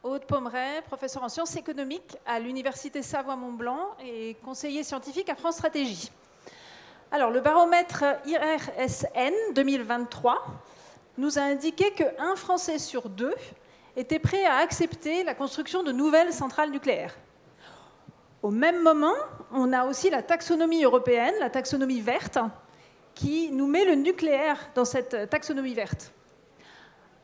Aude Pommeret, professeure en sciences économiques à l'Université Savoie-Mont-Blanc et conseiller scientifique à France Stratégie. Alors, le baromètre IRSN 2023 nous a indiqué qu'un Français sur deux était prêt à accepter la construction de nouvelles centrales nucléaires. Au même moment, on a aussi la taxonomie européenne, la taxonomie verte, qui nous met le nucléaire dans cette taxonomie verte.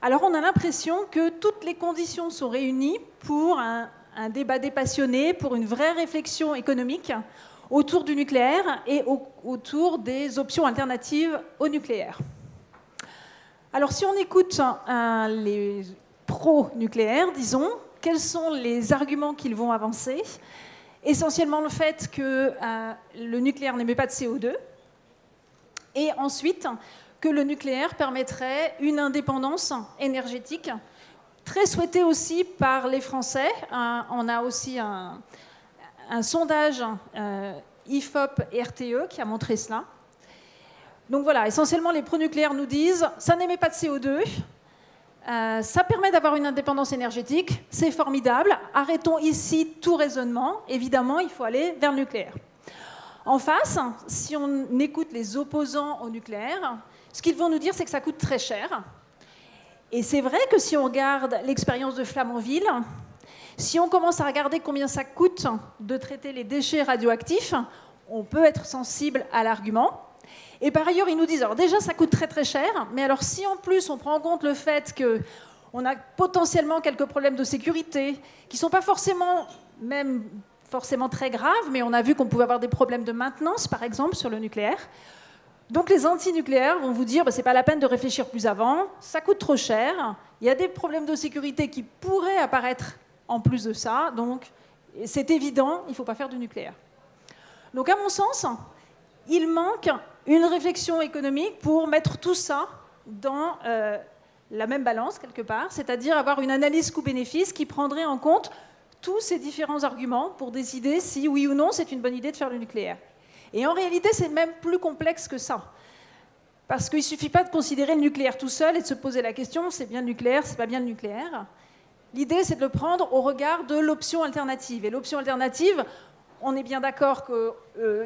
Alors on a l'impression que toutes les conditions sont réunies pour un débat dépassionné, pour une vraie réflexion économique autour du nucléaire et autour des options alternatives au nucléaire. Alors si on écoute les pro-nucléaires, disons, quels sont les arguments qu'ils vont avancer? Essentiellement le fait que le nucléaire n'émet pas de CO2 et ensuite que le nucléaire permettrait une indépendance énergétique, très souhaitée aussi par les Français. On a aussi un sondage IFOP et RTE qui a montré cela. Donc voilà, essentiellement les pro-nucléaires nous disent « ça n'émet pas de CO2 ». Ça permet d'avoir une indépendance énergétique, c'est formidable. Arrêtons ici tout raisonnement. Évidemment, il faut aller vers le nucléaire. En face, si on écoute les opposants au nucléaire, ce qu'ils vont nous dire, c'est que ça coûte très cher. Et c'est vrai que si on regarde l'expérience de Flamanville, si on commence à regarder combien ça coûte de traiter les déchets radioactifs, on peut être sensible à l'argument. Et par ailleurs, ils nous disent, alors déjà, ça coûte très très cher, mais alors si en plus on prend en compte le fait qu'on a potentiellement quelques problèmes de sécurité, qui ne sont pas forcément très graves, mais on a vu qu'on pouvait avoir des problèmes de maintenance, par exemple, sur le nucléaire. Donc les anti-nucléaires vont vous dire, ce n'est pas la peine de réfléchir plus avant, ça coûte trop cher, il y a des problèmes de sécurité qui pourraient apparaître en plus de ça, donc c'est évident, il ne faut pas faire du nucléaire. Donc à mon sens, il manque une réflexion économique pour mettre tout ça dans la même balance, quelque part, c'est-à-dire avoir une analyse coût-bénéfice qui prendrait en compte tous ces différents arguments pour décider si, oui ou non, c'est une bonne idée de faire le nucléaire. Et en réalité, c'est même plus complexe que ça. Parce qu'il ne suffit pas de considérer le nucléaire tout seul et de se poser la question, c'est bien le nucléaire, c'est pas bien le nucléaire. L'idée, c'est de le prendre au regard de l'option alternative. Et l'option alternative, on est bien d'accord que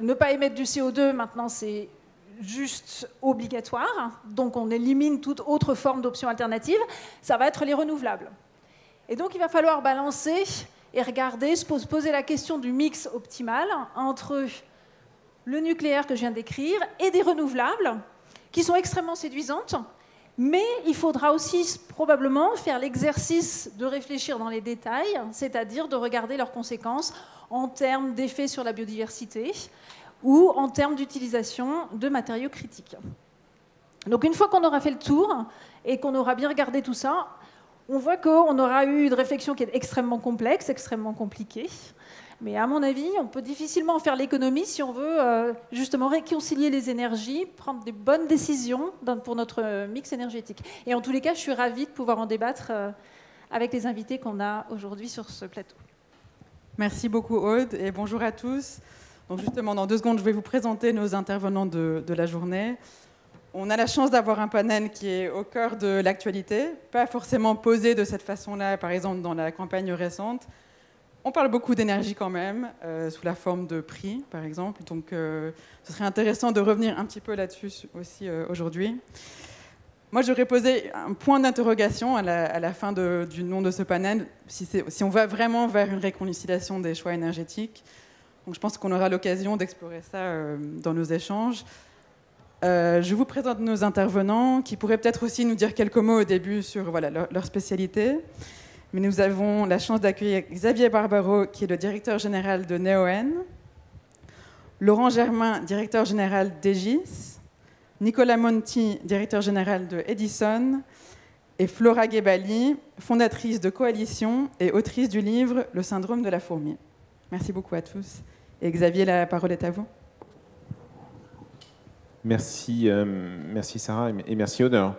ne pas émettre du CO2, maintenant, c'est juste obligatoire. Donc, on élimine toute autre forme d'option alternative. Ça va être les renouvelables. Et donc, il va falloir balancer et regarder, se poser la question du mix optimal entre le nucléaire que je viens d'écrire et des renouvelables qui sont extrêmement séduisantes. Mais il faudra aussi probablement faire l'exercice de réfléchir dans les détails, c'est-à-dire de regarder leurs conséquences en termes d'effets sur la biodiversité ou en termes d'utilisation de matériaux critiques. Donc une fois qu'on aura fait le tour et qu'on aura bien regardé tout ça, on voit qu'on aura eu une réflexion qui est extrêmement complexe, extrêmement compliquée. Mais à mon avis, on peut difficilement faire l'économie si on veut justement réconcilier les énergies, prendre des bonnes décisions pour notre mix énergétique. Et en tous les cas, je suis ravie de pouvoir en débattre avec les invités qu'on a aujourd'hui sur ce plateau. Merci beaucoup Aude et bonjour à tous. Donc justement, dans 2 secondes, je vais vous présenter nos intervenants de la journée. On a la chance d'avoir un panel qui est au cœur de l'actualité, pas forcément posé de cette façon-là, par exemple dans la campagne récente. On parle beaucoup d'énergie quand même, sous la forme de prix, par exemple. Donc, ce serait intéressant de revenir un petit peu là-dessus aussi aujourd'hui. Moi, j'aurais posé un point d'interrogation à la fin du nom de ce panel, si on va vraiment vers une réconciliation des choix énergétiques. Donc, je pense qu'on aura l'occasion d'explorer ça dans nos échanges. Je vous présente nos intervenants, qui pourraient peut-être aussi nous dire quelques mots au début sur leur spécialité. Mais nous avons la chance d'accueillir Xavier Barbaro, qui est le directeur général de Neoen, Laurent Germain, directeur général d'Egis, Nicolas Monti, directeur général de Edison, et Flora Gebali, fondatrice de Coalition et autrice du livre « Le syndrome de la fourmi ». Merci beaucoup à tous. Et Xavier, la parole est à vous. Merci, merci Sarah et merci Aude. Alors,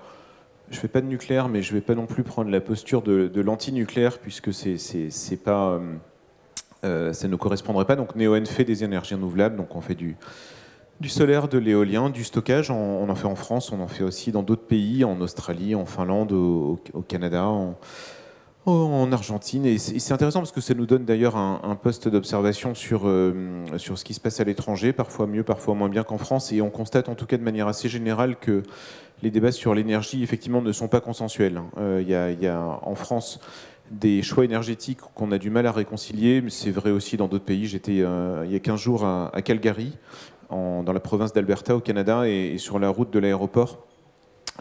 je ne fais pas de nucléaire, mais je ne vais pas non plus prendre la posture de l'anti-nucléaire, puisque c'est pas, ça ne correspondrait pas. Donc Neoen fait des énergies renouvelables, donc on fait du solaire, de l'éolien, du stockage. On en fait en France, on en fait aussi dans d'autres pays, en Australie, en Finlande, au Canada, En Argentine, et c'est intéressant parce que ça nous donne d'ailleurs un poste d'observation sur ce qui se passe à l'étranger, parfois mieux, parfois moins bien qu'en France, et on constate en tout cas de manière assez générale que les débats sur l'énergie effectivement ne sont pas consensuels. Il y a en France des choix énergétiques qu'on a du mal à réconcilier, mais c'est vrai aussi dans d'autres pays. J'étais il y a 15 jours à Calgary, dans la province d'Alberta au Canada, et sur la route de l'aéroport,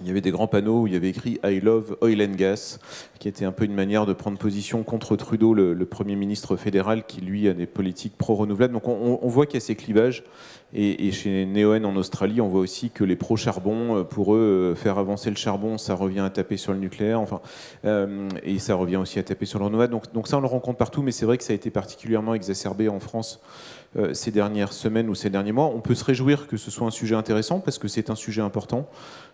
il y avait des grands panneaux où il y avait écrit « I love oil and gas », qui était un peu une manière de prendre position contre Trudeau, le Premier ministre fédéral, qui lui a des politiques pro-renouvelables. Donc on voit qu'il y a ces clivages. Et chez Neoen en Australie, on voit aussi que les pro-charbon, pour eux, faire avancer le charbon, ça revient à taper sur le nucléaire, et ça revient aussi à taper sur le renouvelable. Donc ça, on le rencontre partout, mais c'est vrai que ça a été particulièrement exacerbé en France ces dernières semaines ou ces derniers mois. On peut se réjouir que ce soit un sujet intéressant, parce que c'est un sujet important.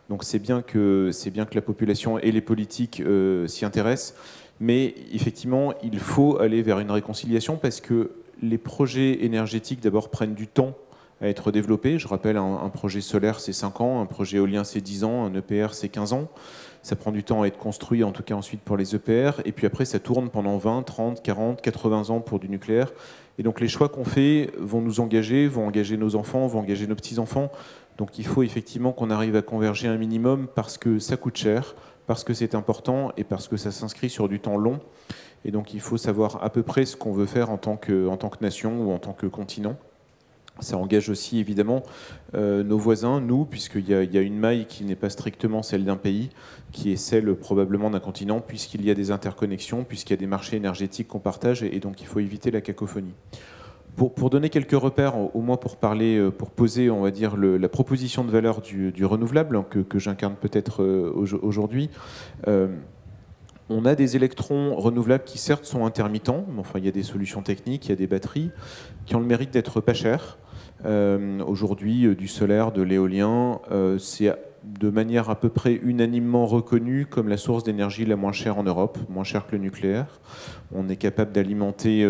Donc c'est bien que la population et les politiques s'y intéressent. Mais effectivement, il faut aller vers une réconciliation, parce que les projets énergétiques, d'abord, prennent du temps à être développés. Je rappelle, un projet solaire, c'est 5 ans, un projet éolien, c'est 10 ans, un EPR, c'est 15 ans. Ça prend du temps à être construit, en tout cas ensuite pour les EPR. Et puis après, ça tourne pendant 20, 30, 40, 80 ans pour du nucléaire. Et donc les choix qu'on fait vont nous engager, vont engager nos enfants, vont engager nos petits-enfants. Donc il faut effectivement qu'on arrive à converger un minimum, parce que ça coûte cher, parce que c'est important et parce que ça s'inscrit sur du temps long. Et donc il faut savoir à peu près ce qu'on veut faire en tant que nation ou en tant que continent. Ça engage aussi évidemment nos voisins, nous, puisqu'il y a une maille qui n'est pas strictement celle d'un pays, qui est celle probablement d'un continent, puisqu'il y a des interconnexions, puisqu'il y a des marchés énergétiques qu'on partage, et donc il faut éviter la cacophonie. Pour donner quelques repères, au moins pour parler, pour poser, on va dire, la proposition de valeur du renouvelable, que j'incarne peut-être aujourd'hui, on a des électrons renouvelables qui certes sont intermittents, mais enfin il y a des solutions techniques, il y a des batteries qui ont le mérite d'être pas chères. Aujourd'hui, du solaire, de l'éolien, c'est de manière à peu près unanimement reconnue comme la source d'énergie la moins chère en Europe, moins chère que le nucléaire. On est capable d'alimenter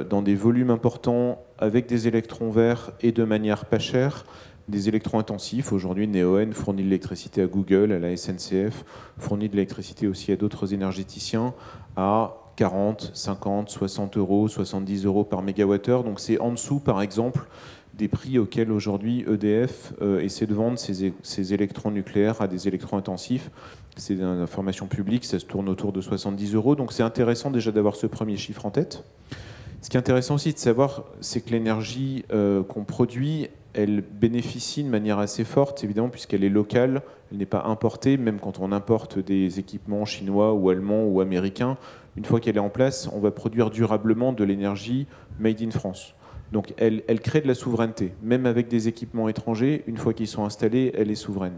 dans des volumes importants avec des électrons verts et de manière pas chère des électrons intensifs. Aujourd'hui, Neoen fournit de l'électricité à Google, à la SNCF, fournit de l'électricité aussi à d'autres énergéticiens à 40, 50, 60 euros, 70 euros par mégawattheure. Donc c'est en dessous, par exemple, des prix auxquels aujourd'hui EDF essaie de vendre ses électrons nucléaires à des électrons intensifs. C'est une information publique, ça se tourne autour de 70 euros. Donc c'est intéressant déjà d'avoir ce premier chiffre en tête. Ce qui est intéressant aussi de savoir, c'est que l'énergie qu'on produit, elle bénéficie de manière assez forte, évidemment, puisqu'elle est locale, elle n'est pas importée. Même quand on importe des équipements chinois ou allemands ou américains, une fois qu'elle est en place, on va produire durablement de l'énergie made in France. Donc elle crée de la souveraineté. Même avec des équipements étrangers, une fois qu'ils sont installés, elle est souveraine.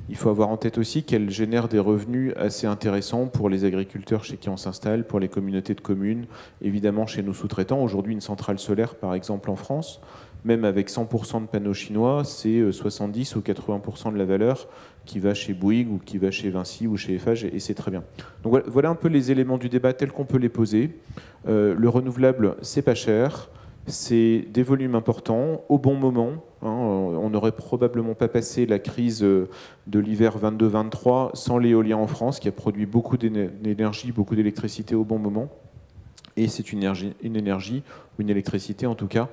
Il faut avoir en tête aussi qu'elle génère des revenus assez intéressants pour les agriculteurs chez qui on s'installe, pour les communautés de communes, évidemment chez nos sous-traitants. Aujourd'hui, une centrale solaire, par exemple en France, même avec 100% de panneaux chinois, c'est 70 ou 80% de la valeur qui va chez Bouygues ou qui va chez Vinci ou chez Eiffage, et c'est très bien. Donc voilà un peu les éléments du débat tels qu'on peut les poser. Le renouvelable, c'est pas cher. C'est des volumes importants, au bon moment. On n'aurait probablement pas passé la crise de l'hiver 22-23 sans l'éolien en France, qui a produit beaucoup d'énergie, beaucoup d'électricité au bon moment. Et c'est une énergie, une électricité en tout cas,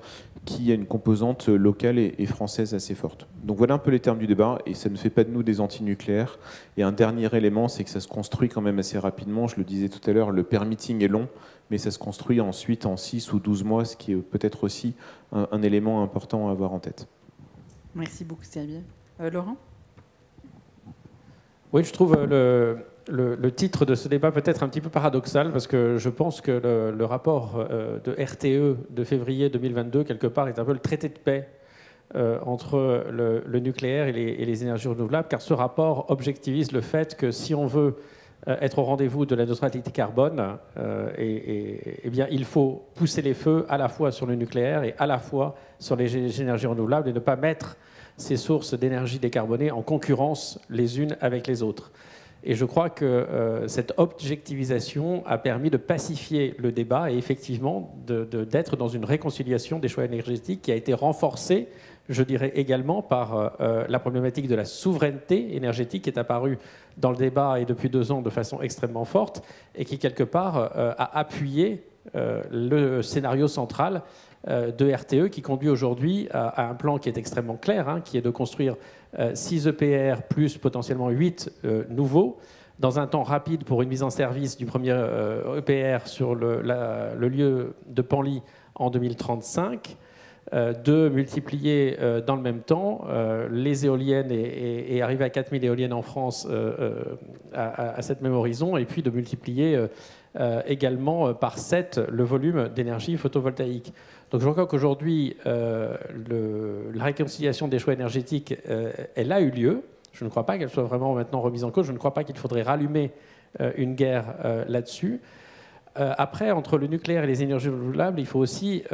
qui a une composante locale et française assez forte. Donc voilà un peu les termes du débat, et ça ne fait pas de nous des anti-nucléaires. Et un dernier élément, c'est que ça se construit quand même assez rapidement. Je le disais tout à l'heure, le permitting est long, mais ça se construit ensuite en 6 ou 12 mois, ce qui est peut-être aussi un élément important à avoir en tête. Merci beaucoup, Xavier. Laurent ? Oui, je trouve le titre de ce débat peut-être un petit peu paradoxal, parce que je pense que le rapport de RTE de février 2022, quelque part, est un peu le traité de paix entre le nucléaire et les énergies renouvelables, car ce rapport objectivise le fait que si on veut être au rendez-vous de la neutralité carbone, eh bien, il faut pousser les feux à la fois sur le nucléaire et à la fois sur les énergies renouvelables, et ne pas mettre ces sources d'énergie décarbonée en concurrence les unes avec les autres. Et je crois que cette objectivisation a permis de pacifier le débat et effectivement d'être dans une réconciliation des choix énergétiques qui a été renforcée, je dirais également, par la problématique de la souveraineté énergétique qui est apparue dans le débat et depuis 2 ans de façon extrêmement forte et qui, quelque part, a appuyé le scénario central de RTE qui conduit aujourd'hui à un plan qui est extrêmement clair, hein, qui est de construire 6 EPR plus potentiellement 8 nouveaux dans un temps rapide pour une mise en service du premier EPR sur le lieu de Penly en 2035, de multiplier dans le même temps les éoliennes et arriver à 4000 éoliennes en France à cette même horizon, et puis de multiplier également par 7 le volume d'énergie photovoltaïque. Donc je crois qu'aujourd'hui, la réconciliation des choix énergétiques, elle a eu lieu. Je ne crois pas qu'elle soit vraiment maintenant remise en cause. Je ne crois pas qu'il faudrait rallumer une guerre là-dessus. Après, entre le nucléaire et les énergies renouvelables, il faut aussi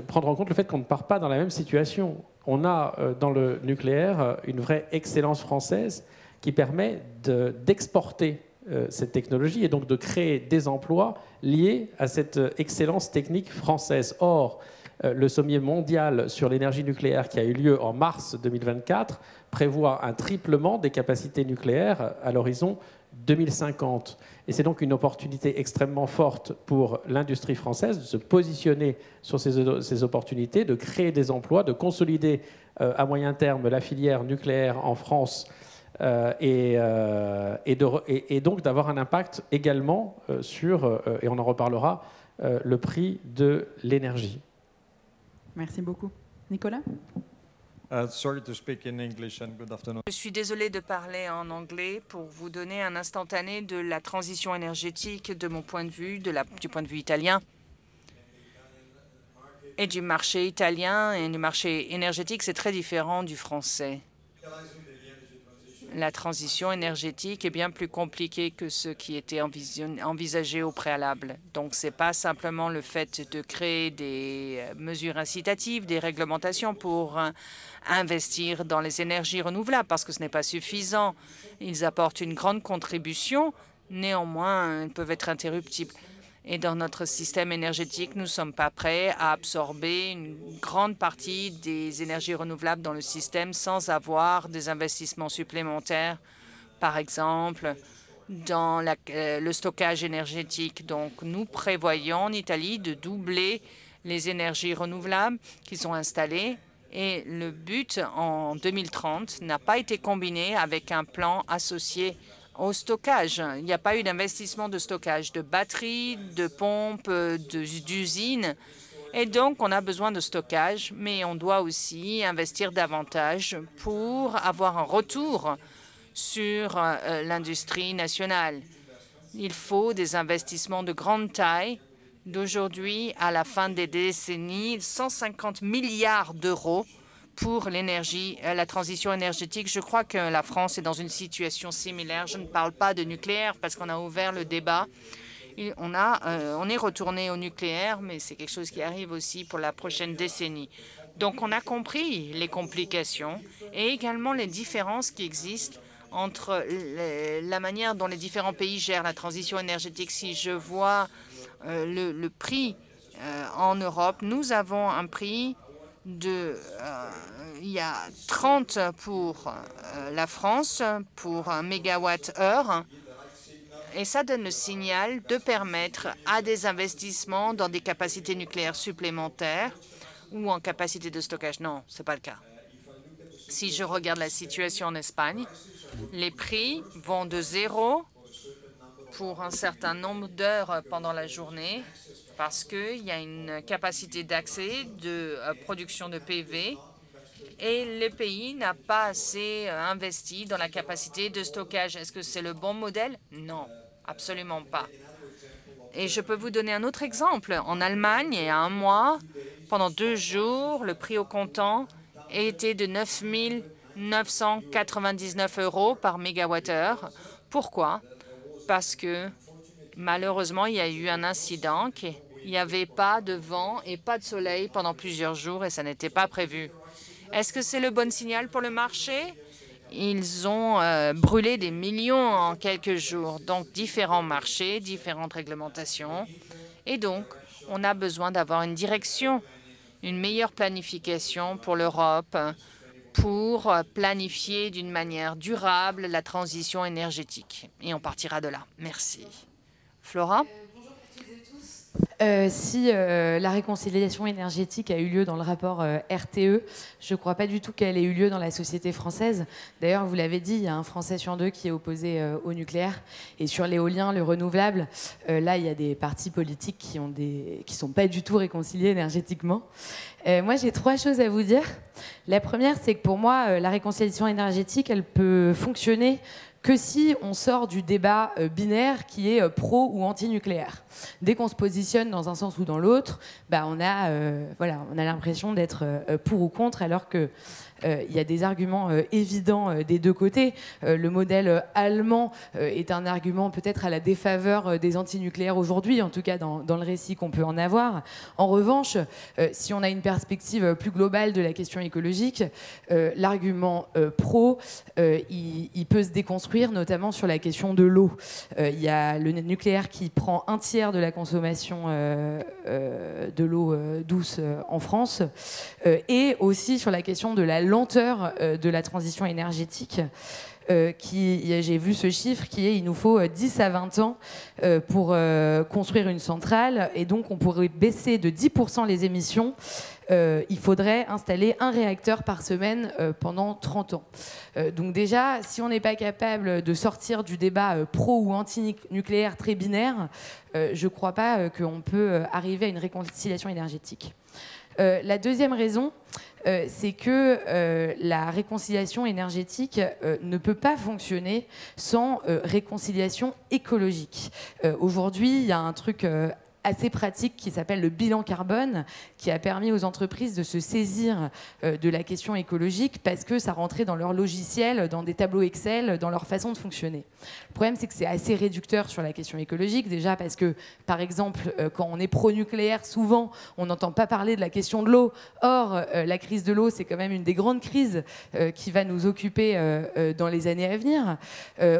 prendre en compte le fait qu'on ne part pas dans la même situation. On a dans le nucléaire une vraie excellence française qui permet d'exporter cette technologie et donc de créer des emplois liés à cette excellence technique française. Or, le sommet mondial sur l'énergie nucléaire qui a eu lieu en mars 2024 prévoit un triplement des capacités nucléaires à l'horizon 2050. Et c'est donc une opportunité extrêmement forte pour l'industrie française de se positionner sur ces opportunités, de créer des emplois, de consolider à moyen terme la filière nucléaire en France et donc d'avoir un impact également sur, et on en reparlera, le prix de l'énergie. Merci beaucoup. Nicolas ? Sorry to speak in English and good afternoon. Je suis désolée de parler en anglais pour vous donner un instantané de la transition énergétique de mon point de vue, du point de vue italien et du marché italien et du marché énergétique. C'est très différent du français. La transition énergétique est bien plus compliquée que ce qui était envisagé au préalable. Donc, ce n'est pas simplement le fait de créer des mesures incitatives, des réglementations pour investir dans les énergies renouvelables, parce que ce n'est pas suffisant. Ils apportent une grande contribution, néanmoins, ils peuvent être interruptibles. Et dans notre système énergétique, nous ne sommes pas prêts à absorber une grande partie des énergies renouvelables dans le système sans avoir des investissements supplémentaires, par exemple, dans le stockage énergétique. Donc, nous prévoyons en Italie de doubler les énergies renouvelables qui sont installées. Et le but en 2030 n'a pas été combiné avec un plan associé au stockage. Il n'y a pas eu d'investissement de stockage, de batteries, de pompes, d'usines. Et donc, on a besoin de stockage, mais on doit aussi investir davantage pour avoir un retour sur l'industrie nationale. Il faut des investissements de grande taille. D'aujourd'hui à la fin des décennies, 150 milliards d'euros pour l'énergie, la transition énergétique. Je crois que la France est dans une situation similaire. Je ne parle pas de nucléaire parce qu'on a ouvert le débat. On est retourné au nucléaire, mais c'est quelque chose qui arrive aussi pour la prochaine décennie. Donc, on a compris les complications et également les différences qui existent entre la manière dont les différents pays gèrent la transition énergétique. Si je vois le prix en Europe, nous avons un prix il y a 30 pour la France pour 1 mégawatt-heure. Et ça donne le signal de permettre à des investissements dans des capacités nucléaires supplémentaires ou en capacité de stockage. Non, ce n'est pas le cas. Si je regarde la situation en Espagne, les prix vont de 0 pour un certain nombre d'heures pendant la journée parce qu'il y a une capacité d'accès de production de PV et le pays n'a pas assez investi dans la capacité de stockage. Est-ce que c'est le bon modèle? Non, absolument pas. Et je peux vous donner un autre exemple. En Allemagne, il y a un mois, pendant 2 jours, le prix au comptant était de 9 999 € par mégawattheure. Pourquoi? Parce que malheureusement, il y a eu un incident. Il n'y avait pas de vent et pas de soleil pendant plusieurs jours et ça n'était pas prévu. Est-ce que c'est le bon signal pour le marché? ils ont brûlé des millions en quelques jours. Donc, différents marchés, différentes réglementations. Et donc, on a besoin d'avoir une direction, une meilleure planification pour l'Europe, pour planifier d'une manière durable la transition énergétique. Et on partira de là. Merci. Flora ? Si la réconciliation énergétique a eu lieu dans le rapport RTE, je ne crois pas du tout qu'elle ait eu lieu dans la société française. D'ailleurs, vous l'avez dit, il y a un Français sur 2 qui est opposé au nucléaire. Et sur l'éolien, le renouvelable, là, il y a des partis politiques qui ne sont pas du tout réconciliés énergétiquement. Moi, j'ai 3 choses à vous dire. La première, c'est que pour moi, la réconciliation énergétique, elle peut fonctionner que si on sort du débat binaire qui est pro ou anti-nucléaire. Dès qu'on se positionne dans un sens ou dans l'autre, bah on a l'impression d'être pour ou contre, alors que il y a des arguments évidents des deux côtés. Le modèle allemand est un argument peut-être à la défaveur des antinucléaires aujourd'hui, en tout cas dans le récit qu'on peut en avoir. En revanche, si on a une perspective plus globale de la question écologique, l'argument pro, il peut se déconstruire, notamment sur la question de l'eau. Il y a le nucléaire qui prend 1/3 de la consommation de l'eau douce en France, et aussi sur la question de la lenteur de la transition énergétique. J'ai vu ce chiffre qui est il nous faut 10 à 20 ans pour construire une centrale, et donc on pourrait baisser de 10% les émissions. Il faudrait installer un réacteur par semaine pendant 30 ans. Donc déjà, si on n'est pas capable de sortir du débat pro ou anti-nucléaire très binaire, je ne crois pas qu'on peut arriver à une réconciliation énergétique. La deuxième raison, c'est que la réconciliation énergétique ne peut pas fonctionner sans réconciliation écologique. Aujourd'hui, il y a un truc assez pratique qui s'appelle le bilan carbone, qui a permis aux entreprises de se saisir de la question écologique parce que ça rentrait dans leur logiciel, dans des tableaux Excel, dans leur façon de fonctionner. Le problème, c'est que c'est assez réducteur sur la question écologique, déjà parce que, par exemple, quand on est pro-nucléaire, souvent, on n'entend pas parler de la question de l'eau. Or, la crise de l'eau, c'est quand même une des grandes crises qui va nous occuper dans les années à venir.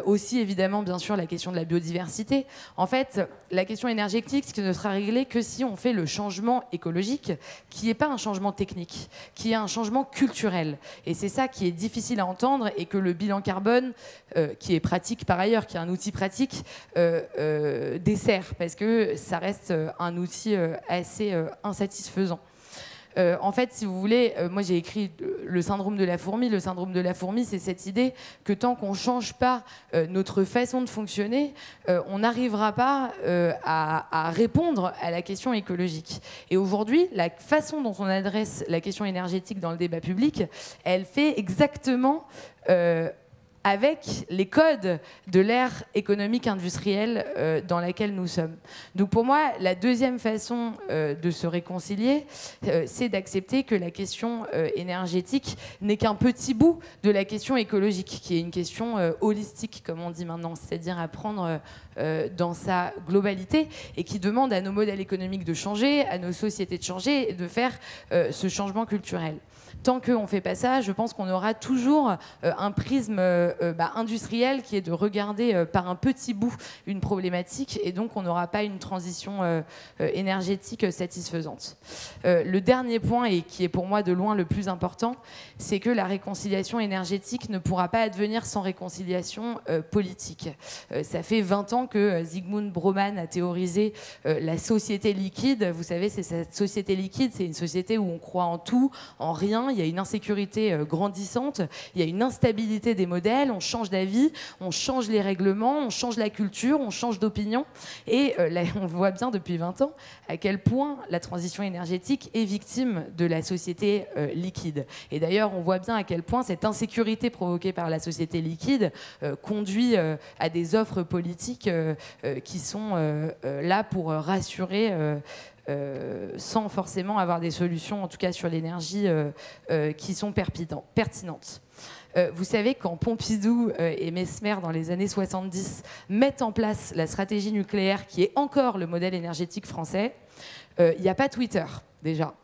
Aussi, évidemment, bien sûr, la question de la biodiversité. En fait, la question énergétique, ce ne sera réglé que si on fait le changement écologique, qui n'est pas un changement technique, qui est un changement culturel. Et c'est ça qui est difficile à entendre, et que le bilan carbone, qui est pratique par ailleurs, qui est un outil pratique, dessert, parce que ça reste un outil assez insatisfaisant. En fait, si vous voulez, moi j'ai écrit le syndrome de la fourmi. Le syndrome de la fourmi, c'est cette idée que tant qu'on ne change pas notre façon de fonctionner, on n'arrivera pas à répondre à la question écologique. Et aujourd'hui, la façon dont on adresse la question énergétique dans le débat public, elle fait exactement avec les codes de l'ère économique industrielle dans laquelle nous sommes. Donc pour moi, la deuxième façon de se réconcilier, c'est d'accepter que la question énergétique n'est qu'un petit bout de la question écologique, qui est une question holistique, comme on dit maintenant, c'est-à-dire à prendre dans sa globalité, et qui demande à nos modèles économiques de changer, à nos sociétés de changer, et de faire ce changement culturel. Tant qu'on ne fait pas ça, je pense qu'on aura toujours un prisme industriel qui est de regarder par un petit bout une problématique, et donc on n'aura pas une transition énergétique satisfaisante. Le dernier point, et qui est pour moi de loin le plus important, c'est que la réconciliation énergétique ne pourra pas advenir sans réconciliation politique. Ça fait 20 ans que Zygmunt Bauman a théorisé la société liquide. Vous savez, c'est cette société liquide, c'est une société où on croit en tout, en rien. Il y a une insécurité grandissante, il y a une instabilité des modèles, on change d'avis, on change les règlements, on change la culture, on change d'opinion. Et là, on voit bien depuis 20 ans à quel point la transition énergétique est victime de la société liquide. Et d'ailleurs, on voit bien à quel point cette insécurité provoquée par la société liquide conduit à des offres politiques qui sont là pour rassurer sans forcément avoir des solutions, en tout cas sur l'énergie, qui sont pertinentes. Vous savez, quand Pompidou et Mesmer, dans les années 70, mettent en place la stratégie nucléaire, qui est encore le modèle énergétique français, il n'y a pas Twitter, déjà.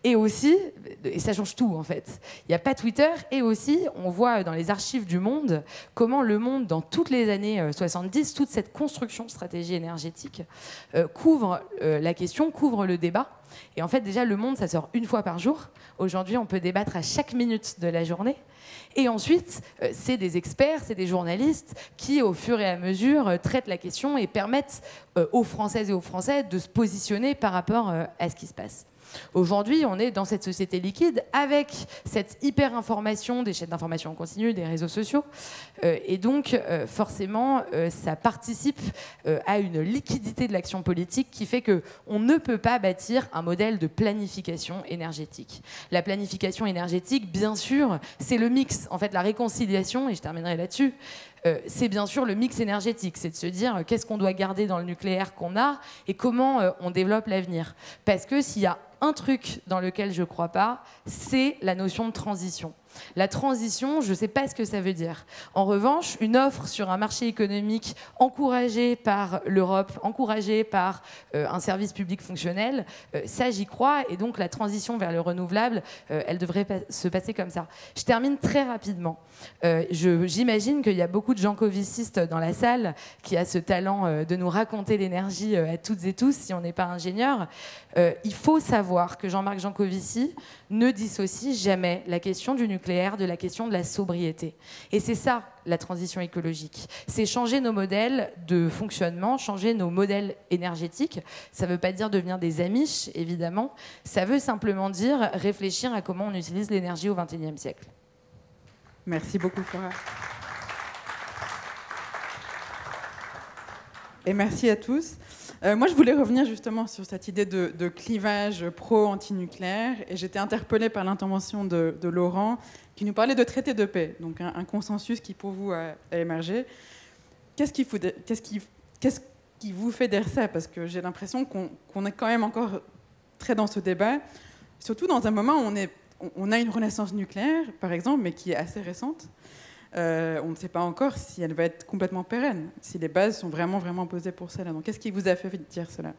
Et aussi, et ça change tout en fait, il n'y a pas Twitter, et aussi on voit dans les archives du Monde comment le Monde, dans toutes les années 70, toute cette construction de stratégie énergétique couvre la question, couvre le débat. Et en fait déjà le Monde, ça sort une fois par jour. Aujourd'hui on peut débattre à chaque minute de la journée. Et ensuite, c'est des experts, c'est des journalistes qui, au fur et à mesure, traitent la question et permettent aux Françaises et aux Français de se positionner par rapport à ce qui se passe. Aujourd'hui, on est dans cette société liquide avec cette hyper-information des chaînes d'information en continu, des réseaux sociaux. Et donc, forcément, ça participe à une liquidité de l'action politique qui fait qu'on ne peut pas bâtir un modèle de planification énergétique. La planification énergétique, bien sûr, c'est le mix. En fait, la réconciliation, et je terminerai là-dessus, c'est bien sûr le mix énergétique, c'est de se dire qu'est-ce qu'on doit garder dans le nucléaire qu'on a et comment on développe l'avenir. Parce que s'il y a un truc dans lequel je ne crois pas, c'est la notion de transition. La transition, je ne sais pas ce que ça veut dire. En revanche, une offre sur un marché économique encouragée par l'Europe, encouragée par un service public fonctionnel, ça j'y crois. Et donc la transition vers le renouvelable, elle devrait se passer comme ça. Je termine très rapidement. J'imagine qu'il y a beaucoup de jancovicistes dans la salle qui a ce talent de nous raconter l'énergie à toutes et tous, si on n'est pas ingénieur. Il faut savoir que Jean-Marc Jancovici ne dissocie jamais la question du nucléaire de la question de la sobriété. Et c'est ça, la transition écologique. C'est changer nos modèles de fonctionnement, changer nos modèles énergétiques. Ça ne veut pas dire devenir des amiches, évidemment. Ça veut simplement dire réfléchir à comment on utilise l'énergie au XXIe siècle. Merci beaucoup, Flora. Et merci à tous. Moi, je voulais revenir justement sur cette idée de clivage pro-antinucléaire. Et j'étais interpellée par l'intervention de Laurent, qui nous parlait de traité de paix, donc un consensus qui, pour vous, a émergé. Qu'est-ce qui vous fait dire ça? Parce que j'ai l'impression qu'on est quand même encore très dans ce débat, surtout dans un moment où on a une renaissance nucléaire, par exemple, mais qui est assez récente. On ne sait pas encore si elle va être complètement pérenne, si les bases sont vraiment posées pour cela. Donc, qu'est-ce qui vous a fait dire cela?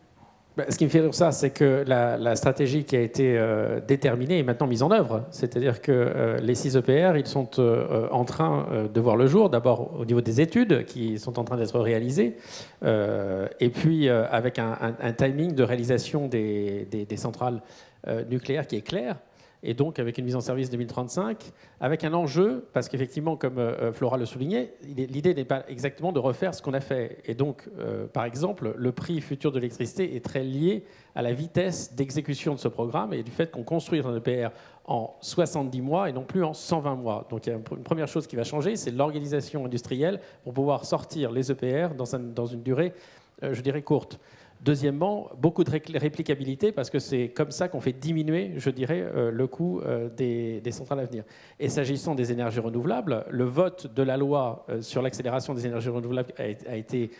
Ce qui me fait dire ça, c'est que la stratégie qui a été déterminée est maintenant mise en œuvre. C'est-à-dire que les 6 EPR, ils sont en train de voir le jour, d'abord au niveau des études qui sont en train d'être réalisées, et puis avec un timing de réalisation des centrales nucléaires qui est clair. Et donc avec une mise en service 2035, avec un enjeu, parce qu'effectivement, comme Flora le soulignait, l'idée n'est pas exactement de refaire ce qu'on a fait. Et donc, par exemple, le prix futur de l'électricité est très lié à la vitesse d'exécution de ce programme et du fait qu'on construit un EPR en 70 mois et non plus en 120 mois. Donc il y a une première chose qui va changer, c'est l'organisation industrielle pour pouvoir sortir les EPR dans une durée, je dirais, courte. Deuxièmement, beaucoup de réplicabilité parce que c'est comme ça qu'on fait diminuer, je dirais, le coût des centrales à venir. Et s'agissant des énergies renouvelables, le vote de la loi sur l'accélération des énergies renouvelables a été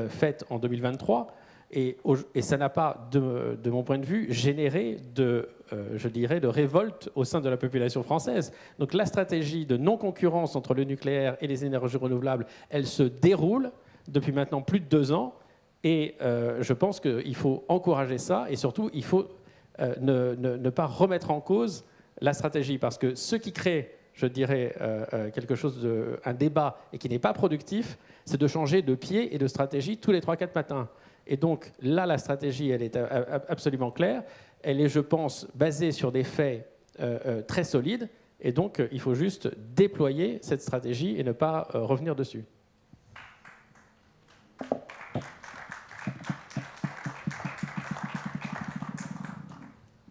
fait en 2023 et ça n'a pas, de mon point de vue, généré je dirais, de révolte au sein de la population française. Donc la stratégie de non-concurrence entre le nucléaire et les énergies renouvelables, elle se déroule depuis maintenant plus de 2 ans. Et je pense qu'il faut encourager ça et surtout, il faut ne pas remettre en cause la stratégie. Parce que ce qui crée, je dirais, un débat et qui n'est pas productif, c'est de changer de pied et de stratégie tous les 3-4 matins. Et donc là, la stratégie, elle est absolument claire. Elle est, je pense, basée sur des faits très solides. Et donc, il faut juste déployer cette stratégie et ne pas revenir dessus.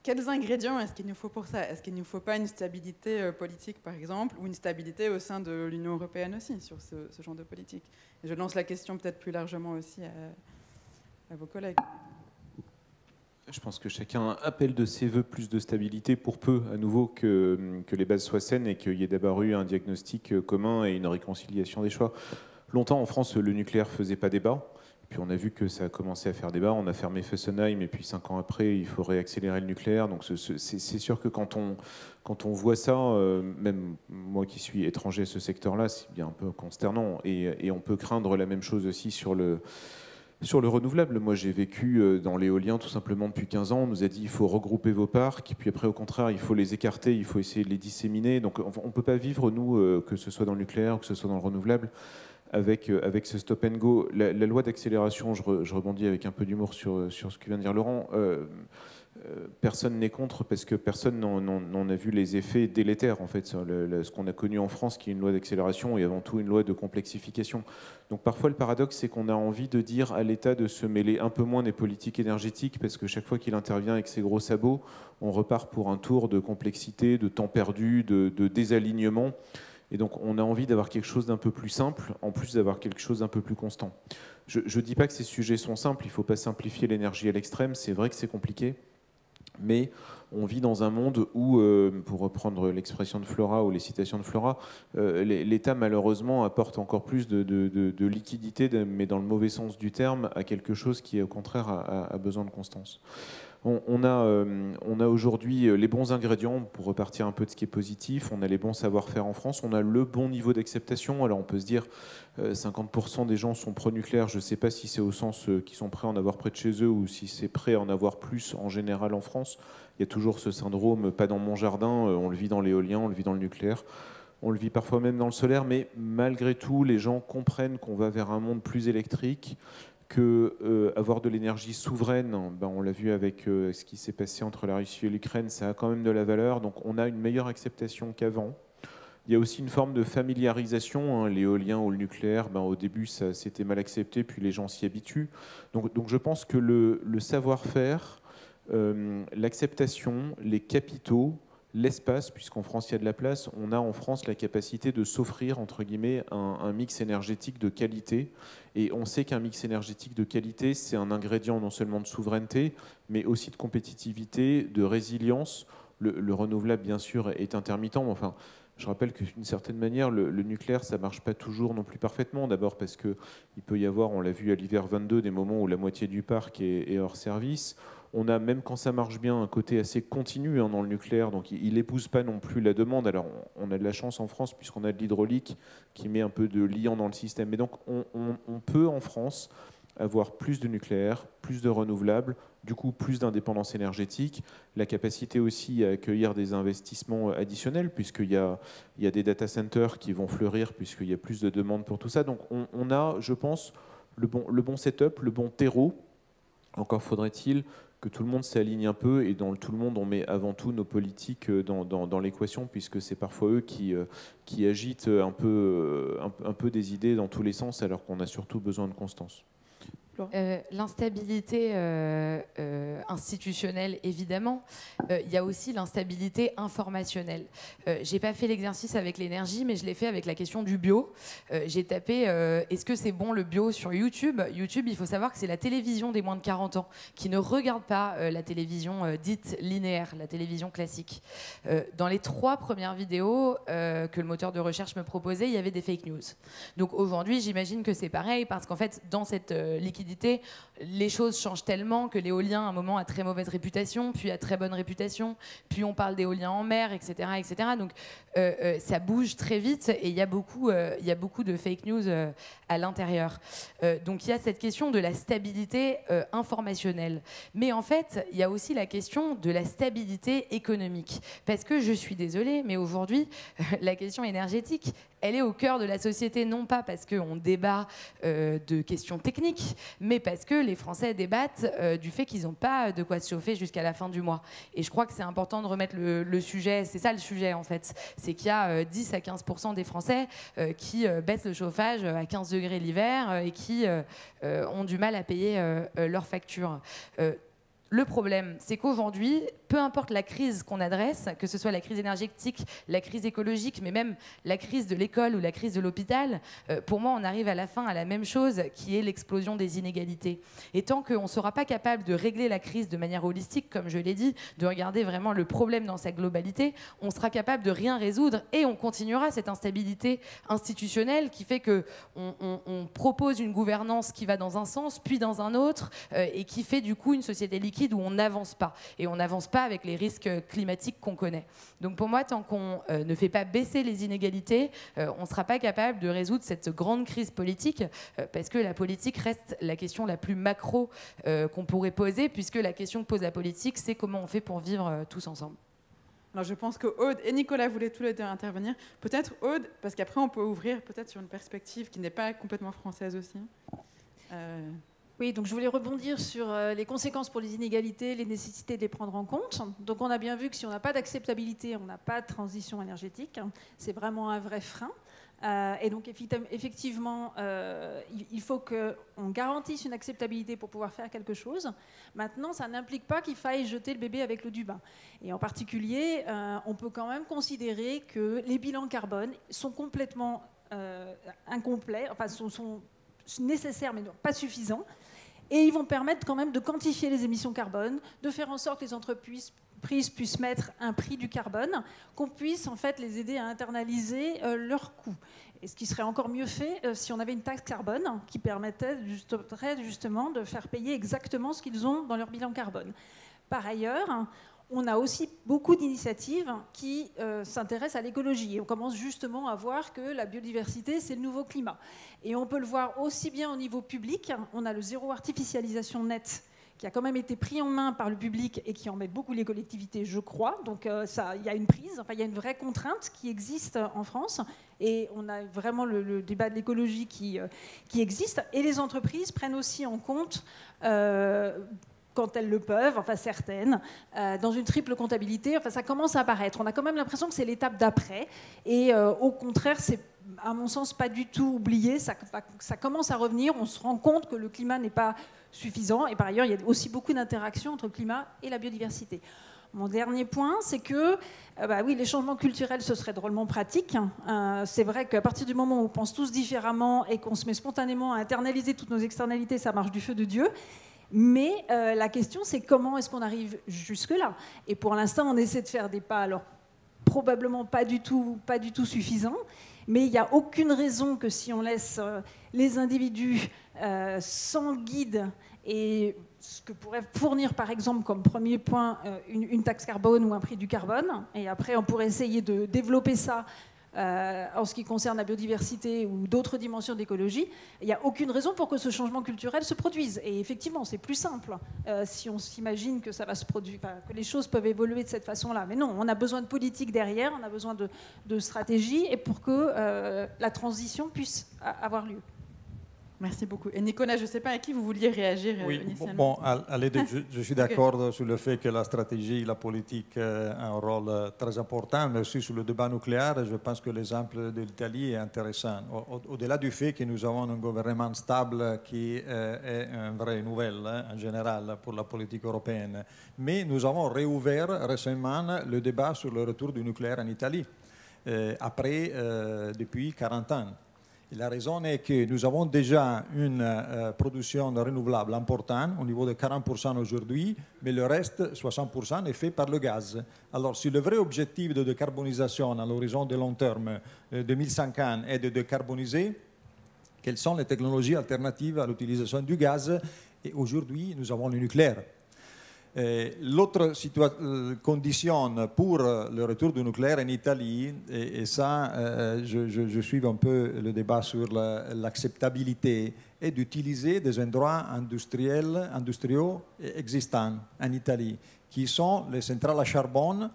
Quels ingrédients est-ce qu'il nous faut pour ça? Est-ce qu'il ne nous faut pas une stabilité politique, par exemple, ou une stabilité au sein de l'Union européenne aussi, sur ce genre de politique? Et je lance la question peut-être plus largement aussi à vos collègues. Je pense que chacun appelle de ses voeux plus de stabilité pour peu, à nouveau, que les bases soient saines et qu'il y ait d'abord eu un diagnostic commun et une réconciliation des choix. Longtemps, en France, le nucléaire ne faisait pas débat. Puis on a vu que ça a commencé à faire débat. On a fermé Fessenheim et puis 5 ans après, il faut réaccélérer le nucléaire. Donc c'est sûr que quand on voit ça, même moi qui suis étranger à ce secteur-là, c'est bien un peu consternant. Et on peut craindre la même chose aussi sur Sur le renouvelable, moi j'ai vécu dans l'éolien tout simplement depuis 15 ans. On nous a dit il faut regrouper vos parcs, puis après au contraire il faut les écarter, il faut essayer de les disséminer. Donc on ne peut pas vivre, nous, que ce soit dans le nucléaire ou que ce soit dans le renouvelable, avec ce stop and go. La loi d'accélération, je rebondis avec un peu d'humour sur ce que vient de dire Laurent, personne n'est contre parce que personne n'en a vu les effets délétères en fait. Ce qu'on a connu en France qui est une loi d'accélération et avant tout une loi de complexification. Donc parfois le paradoxe c'est qu'on a envie de dire à l'État de se mêler un peu moins des politiques énergétiques parce que chaque fois qu'il intervient avec ses gros sabots, on repart pour un tour de complexité, de temps perdu, de désalignement. Et donc on a envie d'avoir quelque chose d'un peu plus simple, en plus d'avoir quelque chose d'un peu plus constant. Je ne dis pas que ces sujets sont simples, il ne faut pas simplifier l'énergie à l'extrême, c'est vrai que c'est compliqué. Mais on vit dans un monde où, pour reprendre l'expression de Flora ou les citations de Flora, l'État malheureusement apporte encore plus de liquidité, mais dans le mauvais sens du terme, à quelque chose qui au contraire a besoin de constance. On a aujourd'hui les bons ingrédients pour repartir un peu de ce qui est positif. On a les bons savoir-faire en France. On a le bon niveau d'acceptation. Alors on peut se dire 50% des gens sont pro-nucléaire. Je ne sais pas si c'est au sens qu'ils sont prêts à en avoir près de chez eux ou si c'est prêt à en avoir plus en général en France. Il y a toujours ce syndrome pas dans mon jardin. On le vit dans l'éolien, on le vit dans le nucléaire. On le vit parfois même dans le solaire. Mais malgré tout, les gens comprennent qu'on va vers un monde plus électrique, que avoir de l'énergie souveraine, on l'a vu avec ce qui s'est passé entre la Russie et l'Ukraine, ça a quand même de la valeur, donc on a une meilleure acceptation qu'avant. Il y a aussi une forme de familiarisation, l'éolien ou le nucléaire, au début ça c'était mal accepté, puis les gens s'y habituent. Donc je pense que le savoir-faire, l'acceptation, les capitaux, l'espace, puisqu'en France il y a de la place, on a en France la capacité de s'offrir entre guillemets un mix énergétique de qualité. Et on sait qu'un mix énergétique de qualité, c'est un ingrédient non seulement de souveraineté, mais aussi de compétitivité, de résilience. Le renouvelable, bien sûr, est intermittent. Enfin, je rappelle que d'une certaine manière, le nucléaire, ça ne marche pas toujours non plus parfaitement. D'abord parce qu'il peut y avoir, on l'a vu à l'hiver 22, des moments où la moitié du parc est hors service. On a, même quand ça marche bien, un côté assez continu dans le nucléaire, donc il n'épouse pas non plus la demande. Alors on a de la chance en France puisqu'on a de l'hydraulique qui met un peu de liant dans le système. Mais donc on peut en France avoir plus de nucléaire, plus de renouvelables, du coup plus d'indépendance énergétique, la capacité aussi à accueillir des investissements additionnels puisqu'il y a des data centers qui vont fleurir puisqu'il y a plus de demandes pour tout ça. Donc on a, je pense, le bon setup, le bon terreau. Encore faudrait-il que tout le monde s'aligne un peu, et dans tout le monde, on met avant tout nos politiques dans l'équation, puisque c'est parfois eux qui agitent un peu des idées dans tous les sens, alors qu'on a surtout besoin de constance. L'instabilité institutionnelle, évidemment. Il y a aussi l'instabilité informationnelle. J'ai pas fait l'exercice avec l'énergie, mais je l'ai fait avec la question du bio. J'ai tapé est-ce que c'est bon le bio sur YouTube. YouTube, il faut savoir que c'est la télévision des moins de 40 ans qui ne regarde pas la télévision dite linéaire, la télévision classique. Dans les 3 premières vidéos que le moteur de recherche me proposait, il y avait des fake news. Donc aujourd'hui, j'imagine que c'est pareil, parce qu'en fait, dans cette liquidité, les choses changent tellement que l'éolien, à un moment, a très mauvaise réputation, puis a très bonne réputation, puis on parle d'éolien en mer, etc. etc. Donc ça bouge très vite et il y a beaucoup de fake news à l'intérieur. Donc il y a cette question de la stabilité informationnelle. Mais en fait, il y a aussi la question de la stabilité économique. Parce que je suis désolée, mais aujourd'hui, la question énergétique, elle est au cœur de la société, non pas parce qu'on débat de questions techniques, mais parce que les Français débattent du fait qu'ils n'ont pas de quoi se chauffer jusqu'à la fin du mois. Et je crois que c'est important de remettre le sujet, c'est ça le sujet en fait, c'est qu'il y a 10 à 15% des Français qui baissent le chauffage à 15 degrés l'hiver et qui ont du mal à payer leurs factures. Le problème, c'est qu'aujourd'hui, peu importe la crise qu'on adresse, que ce soit la crise énergétique, la crise écologique, mais même la crise de l'école ou la crise de l'hôpital, pour moi, on arrive à la fin à la même chose, qui est l'explosion des inégalités. Et tant qu'on ne sera pas capable de régler la crise de manière holistique, comme je l'ai dit, de regarder vraiment le problème dans sa globalité, on sera capable de rien résoudre et on continuera cette instabilité institutionnelle qui fait qu'on propose une gouvernance qui va dans un sens, puis dans un autre, et qui fait du coup une société liquide liquide où on n'avance pas. Et on n'avance pas avec les risques climatiques qu'on connaît. Donc pour moi, tant qu'on ne fait pas baisser les inégalités, on ne sera pas capable de résoudre cette grande crise politique, parce que la politique reste la question la plus macro qu'on pourrait poser, puisque la question que pose la politique, c'est comment on fait pour vivre tous ensemble. Alors je pense que Aude et Nicolas voulaient tous les deux intervenir. Peut-être Aude, parce qu'après on peut ouvrir peut-être sur une perspective qui n'est pas complètement française aussi. Oui, donc je voulais rebondir sur les conséquences pour les inégalités, les nécessités de les prendre en compte. Donc on a bien vu que si on n'a pas d'acceptabilité, on n'a pas de transition énergétique. C'est vraiment un vrai frein. Et donc effectivement, il faut qu'on garantisse une acceptabilité pour pouvoir faire quelque chose. Maintenant, ça n'implique pas qu'il faille jeter le bébé avec l'eau du bain. Et en particulier, on peut quand même considérer que les bilans carbone sont complètement incomplets, enfin sont nécessaires mais pas suffisants. Et ils vont permettre quand même de quantifier les émissions carbone, de faire en sorte que les entreprises puissent mettre un prix du carbone, qu'on puisse en fait les aider à internaliser leurs coûts. Et ce qui serait encore mieux fait si on avait une taxe carbone qui permettrait justement de faire payer exactement ce qu'ils ont dans leur bilan carbone. Par ailleurs, on a aussi beaucoup d'initiatives qui s'intéressent à l'écologie. Et on commence justement à voir que la biodiversité, c'est le nouveau climat. Et on peut le voir aussi bien au niveau public. On a le zéro artificialisation net qui a quand même été pris en main par le public et qui embête beaucoup les collectivités, je crois. Donc il y a une prise, enfin, il y a une vraie contrainte qui existe en France. Et on a vraiment le débat de l'écologie qui existe. Et les entreprises prennent aussi en compte... quand elles le peuvent, enfin certaines, dans une triple comptabilité, enfin ça commence à apparaître. On a quand même l'impression que c'est l'étape d'après, et au contraire, c'est à mon sens pas du tout oublié, ça commence à revenir, on se rend compte que le climat n'est pas suffisant, et par ailleurs, il y a aussi beaucoup d'interactions entre le climat et la biodiversité. Mon dernier point, c'est que oui, les changements culturels, ce serait drôlement pratique. C'est vrai qu'à partir du moment où on pense tous différemment et qu'on se met spontanément à internaliser toutes nos externalités, ça marche du feu de Dieu. Mais la question, c'est comment est-ce qu'on arrive jusque-là? Et pour l'instant, on essaie de faire des pas, alors probablement pas du tout suffisants, mais il n'y a aucune raison que si on laisse les individus sans guide, et ce que pourrait fournir par exemple comme premier point une taxe carbone ou un prix du carbone, et après on pourrait essayer de développer ça en ce qui concerne la biodiversité ou d'autres dimensions d'écologie, il n'y a aucune raison pour que ce changement culturel se produise. Et effectivement, c'est plus simple si on s'imagine que ça va se produire, que les choses peuvent évoluer de cette façon-là. Mais non, on a besoin de politique derrière, on a besoin de stratégie, et pour que la transition puisse avoir lieu. Merci beaucoup. Et Nicolas, je ne sais pas à qui vous vouliez réagir initialement. Je suis d'accord sur le fait que la stratégie, la politique a un rôle très important, mais aussi sur le débat nucléaire. Je pense que l'exemple de l'Italie est intéressant. Au-delà du fait que nous avons un gouvernement stable qui est une vraie nouvelle en général pour la politique européenne, mais nous avons réouvert récemment le débat sur le retour du nucléaire en Italie, depuis 40 ans. Et la raison est que nous avons déjà une production renouvelable importante, au niveau de 40% aujourd'hui, mais le reste, 60%, est fait par le gaz. Alors, si le vrai objectif de décarbonisation à l'horizon de long terme 2050 est de décarboniser, quelles sont les technologies alternatives à l'utilisation du gaz? Et aujourd'hui, nous avons le nucléaire. L'autre condition pour le retour du nucléaire en Italie, et ça, je suis un peu le débat sur l'acceptabilité, est d'utiliser des endroits industriaux existants en Italie, qui sont les centrales à charbon,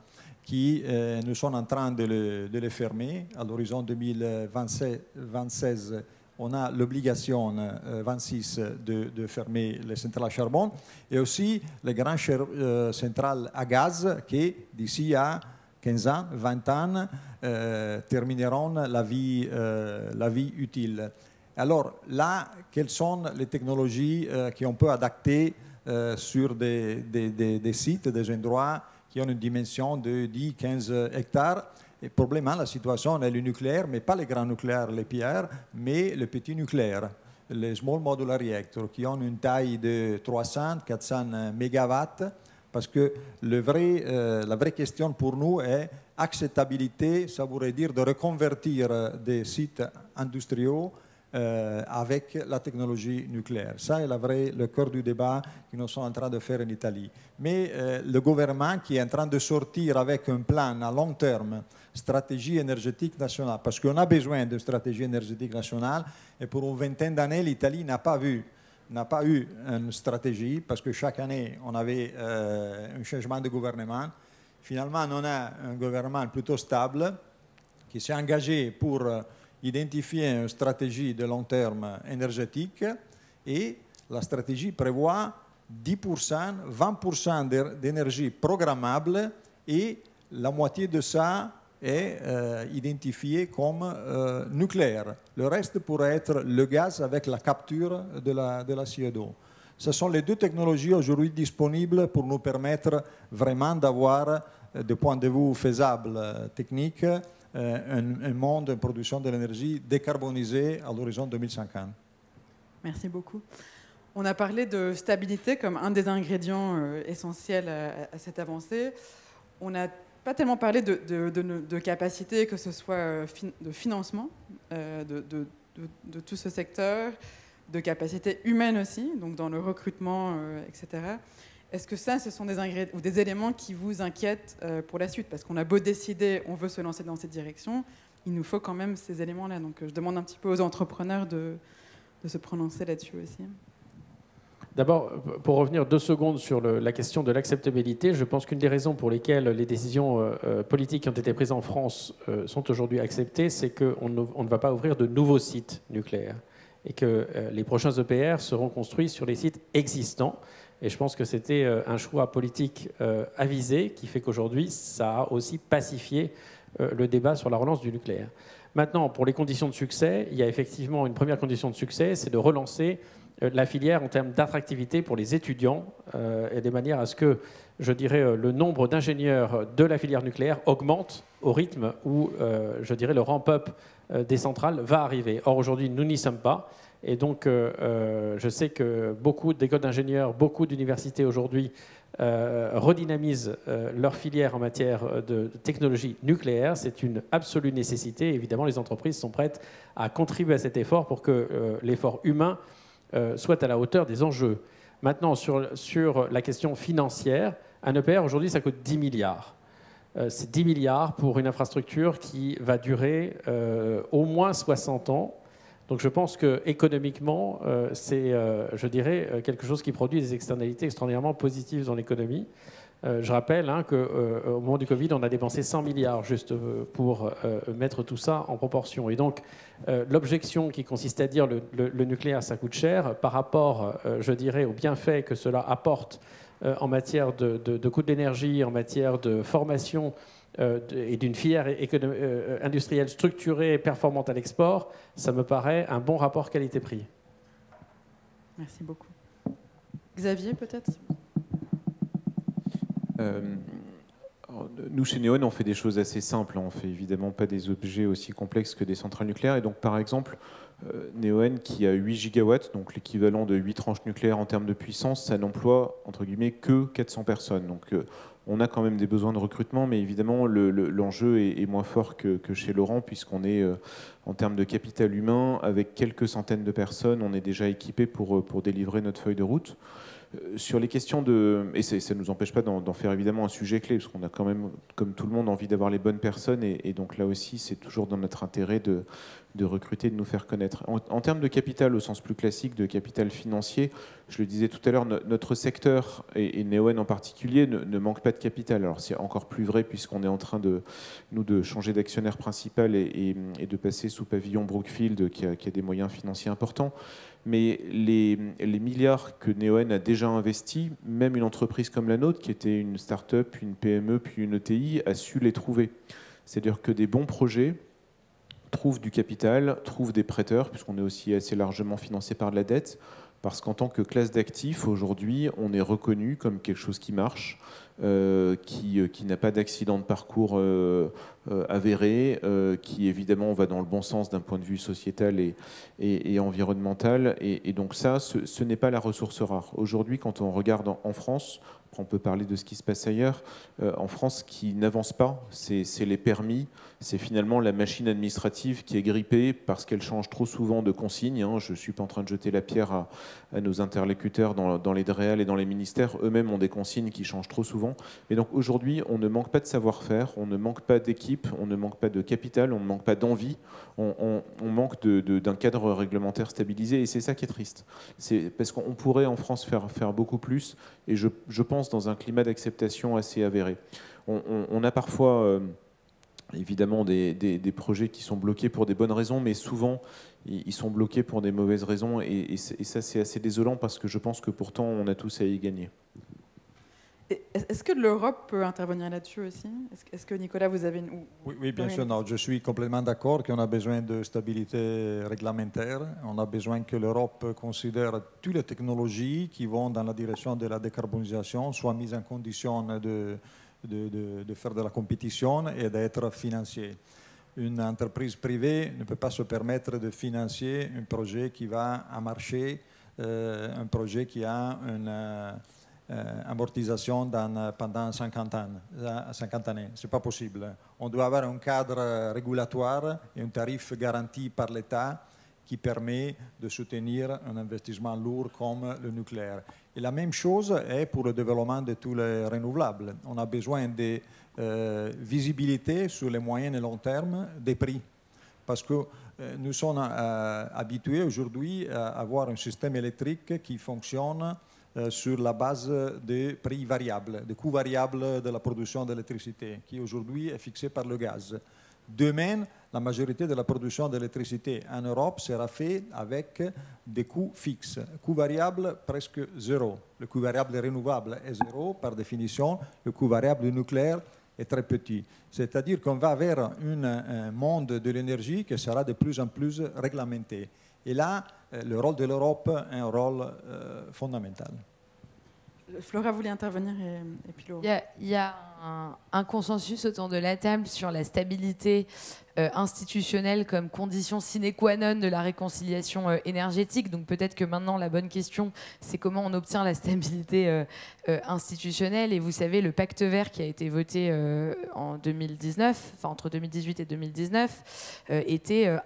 qui nous sommes en train de les fermer à l'horizon 2026. On a l'obligation 26 de fermer les centrales à charbon, et aussi les grandes centrales à gaz qui, d'ici à 15 ans, 20 ans, termineront la vie utile. Alors là, quelles sont les technologies qu'on peut adapter sur des sites, des endroits qui ont une dimension de 10-15 hectares? Et probablement la situation est le nucléaire, mais pas les grands nucléaires, les pierres, mais le petit nucléaire, les small modular reactors, qui ont une taille de 300-400 mégawatts, parce que la vraie question pour nous est acceptabilité, ça voudrait dire de reconvertir des sites industriels avec la technologie nucléaire. Ça est le cœur du débat que nous sommes en train de faire en Italie. Mais le gouvernement qui est en train de sortir avec un plan à long terme, stratégie énergétique nationale, parce qu'on a besoin de stratégie énergétique nationale, et pour une vingtaine d'années, l'Italie n'a pas eu une stratégie, parce que chaque année, on avait un changement de gouvernement. Finalement, on a un gouvernement plutôt stable qui s'est engagé pour identifier une stratégie de long terme énergétique, et la stratégie prévoit 10%, 20% d'énergie programmable, et la moitié de ça est identifié comme nucléaire. Le reste pourrait être le gaz avec la capture de la CO2. Ce sont les deux technologies aujourd'hui disponibles pour nous permettre vraiment d'avoir, du point de vue faisable technique, un monde de production de l'énergie décarbonisé à l'horizon 2050. Merci beaucoup. On a parlé de stabilité comme un des ingrédients essentiels à cette avancée. On n'a pas tellement parlé de capacité, que ce soit de financement de tout ce secteur, de capacité humaine aussi, donc dans le recrutement, etc. Est-ce que ça, ce sont des ingrédients ou des éléments qui vous inquiètent pour la suite? Parce qu'on a beau décider, on veut se lancer dans cette direction, il nous faut quand même ces éléments-là. Donc je demande un petit peu aux entrepreneurs de se prononcer là-dessus aussi. D'abord, pour revenir 2 secondes sur la question de l'acceptabilité, je pense qu'une des raisons pour lesquelles les décisions politiques qui ont été prises en France sont aujourd'hui acceptées, c'est qu'on ne va pas ouvrir de nouveaux sites nucléaires et que les prochains EPR seront construits sur les sites existants. Et je pense que c'était un choix politique avisé qui fait qu'aujourd'hui, ça a aussi pacifié le débat sur la relance du nucléaire. Maintenant, pour les conditions de succès, il y a effectivement une première condition de succès, c'est de relancer la filière en termes d'attractivité pour les étudiants et de manière à ce que, je dirais, le nombre d'ingénieurs de la filière nucléaire augmente au rythme où, je dirais, le ramp-up des centrales va arriver. Or, aujourd'hui, nous n'y sommes pas. Et donc, je sais que beaucoup d'écoles d'ingénieurs, beaucoup d'universités aujourd'hui redynamisent leur filière en matière de technologie nucléaire. C'est une absolue nécessité. Évidemment, les entreprises sont prêtes à contribuer à cet effort pour que l'effort humain soit à la hauteur des enjeux. Maintenant, sur la question financière, un EPR, aujourd'hui, ça coûte 10 milliards. C'est 10 milliards pour une infrastructure qui va durer au moins 60 ans. Donc je pense qu'économiquement, c'est, je dirais, quelque chose qui produit des externalités extraordinairement positives dans l'économie. Je rappelle qu'au moment du Covid, on a dépensé 100 milliards juste pour mettre tout ça en proportion. Et donc, l'objection qui consiste à dire le nucléaire, ça coûte cher, par rapport, je dirais, aux bienfaits que cela apporte en matière de coût de l'énergie, en matière de formation et d'une filière industrielle structurée et performante à l'export, ça me paraît un bon rapport qualité-prix. Merci beaucoup. Xavier, peut-être ? Nous, chez Neoen, on fait des choses assez simples. On ne fait évidemment pas des objets aussi complexes que des centrales nucléaires. Et donc, par exemple, Neoen, qui a 8 gigawatts, donc l'équivalent de 8 tranches nucléaires en termes de puissance, ça n'emploie, entre guillemets, que 400 personnes. Donc, on a quand même des besoins de recrutement, mais évidemment, l'enjeu est moins fort que chez Laurent, puisqu'on est, en termes de capital humain, avec quelques centaines de personnes, on est déjà équipé pour délivrer notre feuille de route. Sur les questions de... Et ça ne nous empêche pas d'en faire évidemment un sujet clé, parce qu'on a quand même, comme tout le monde, envie d'avoir les bonnes personnes, et donc là aussi, c'est toujours dans notre intérêt de recruter, de nous faire connaître. En termes de capital, au sens plus classique, de capital financier, je le disais tout à l'heure, notre secteur, et Neoen en particulier, ne manque pas de capital. Alors c'est encore plus vrai, puisqu'on est en train de changer d'actionnaire principal et de passer sous pavillon Brookfield, qui a des moyens financiers importants. Mais les milliards que Neoen a déjà investis, même une entreprise comme la nôtre, qui était une start-up, une PME, puis une ETI, a su les trouver. C'est-à-dire que des bons projets trouvent du capital, trouvent des prêteurs, puisqu'on est aussi assez largement financé par de la dette, parce qu'en tant que classe d'actifs, aujourd'hui, on est reconnu comme quelque chose qui marche. qui n'a pas d'accident de parcours avéré, qui évidemment va dans le bon sens d'un point de vue sociétal et environnemental. Et donc ça, ce n'est pas la ressource rare. Aujourd'hui, quand on regarde en France, on peut parler de ce qui se passe ailleurs. En France, ce qui n'avance pas, c'est les permis. C'est finalement la machine administrative qui est grippée parce qu'elle change trop souvent de consignes. Je ne suis pas en train de jeter la pierre à nos interlocuteurs dans les DREAL et dans les ministères. Eux-mêmes ont des consignes qui changent trop souvent. Et donc aujourd'hui, on ne manque pas de savoir-faire, on ne manque pas d'équipe, on ne manque pas de capital, on ne manque pas d'envie. On manque d'un cadre réglementaire stabilisé. Et c'est ça qui est triste. C'est parce qu'on pourrait en France faire beaucoup plus. Et je pense dans un climat d'acceptation assez avéré. On a parfois évidemment des projets qui sont bloqués pour des bonnes raisons, mais souvent ils sont bloqués pour des mauvaises raisons, et ça c'est assez désolant parce que je pense que pourtant on a tous à y gagner. Est-ce que l'Europe peut intervenir là-dessus aussi? Est-ce que Nicolas, vous avez une... Oui, bien sûr. Non, je suis complètement d'accord qu'on a besoin de stabilité réglementaire. On a besoin que l'Europe considère toutes les technologies qui vont dans la direction de la décarbonisation soient mises en condition de faire de la compétition et d'être financées. Une entreprise privée ne peut pas se permettre de financer un projet qui va à marcher, un projet qui a une amortisation pendant 50 années. Ce n'est pas possible. On doit avoir un cadre régulatoire et un tarif garanti par l'État qui permet de soutenir un investissement lourd comme le nucléaire. Et la même chose est pour le développement de tous les renouvelables. On a besoin de visibilité sur les moyens et long terme des prix. Parce que nous sommes habitués aujourd'hui à avoir un système électrique qui fonctionne sur la base des prix variables, des coûts variables de la production d'électricité, qui aujourd'hui est fixé par le gaz. Demain, la majorité de la production d'électricité en Europe sera faite avec des coûts fixes. Coût variable presque zéro. Le coût variable renouvelable est zéro par définition. Le coût variable nucléaire est très petit. C'est-à-dire qu'on va vers un monde de l'énergie qui sera de plus en plus réglementé. Et là, le rôle de l'Europe est un rôle fondamental. Flora voulait intervenir et puis Laure. Il y a un consensus autour de la table sur la stabilité institutionnelle comme condition sine qua non de la réconciliation énergétique. Donc peut-être que maintenant la bonne question, c'est comment on obtient la stabilité institutionnelle. Et vous savez, le pacte vert qui a été voté en 2019, enfin entre 2018 et 2019, était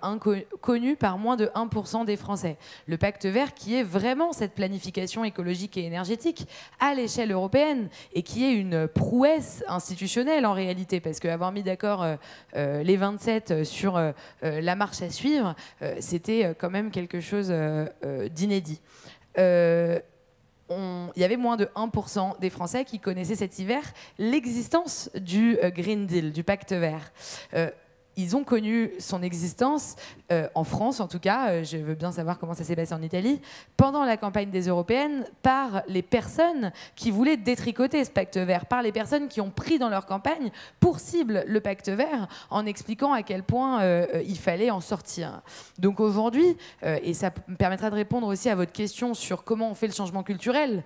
connu par moins de 1% des Français. Le pacte vert qui est vraiment cette planification écologique et énergétique à l'échelle européenne et qui est une prouesse institutionnelle en réalité, parce qu'avoir mis d'accord les 27 sur la marche à suivre, c'était quand même quelque chose d'inédit. Il y avait moins de 1% des Français qui connaissaient cet hiver l'existence du Green Deal, du pacte vert. Ils ont connu son existence, en France en tout cas, je veux bien savoir comment ça s'est passé en Italie, pendant la campagne des européennes, par les personnes qui voulaient détricoter ce pacte vert, par les personnes qui ont pris dans leur campagne pour cible le pacte vert, en expliquant à quel point il fallait en sortir. Donc aujourd'hui, et ça me permettra de répondre aussi à votre question sur comment on fait le changement culturel,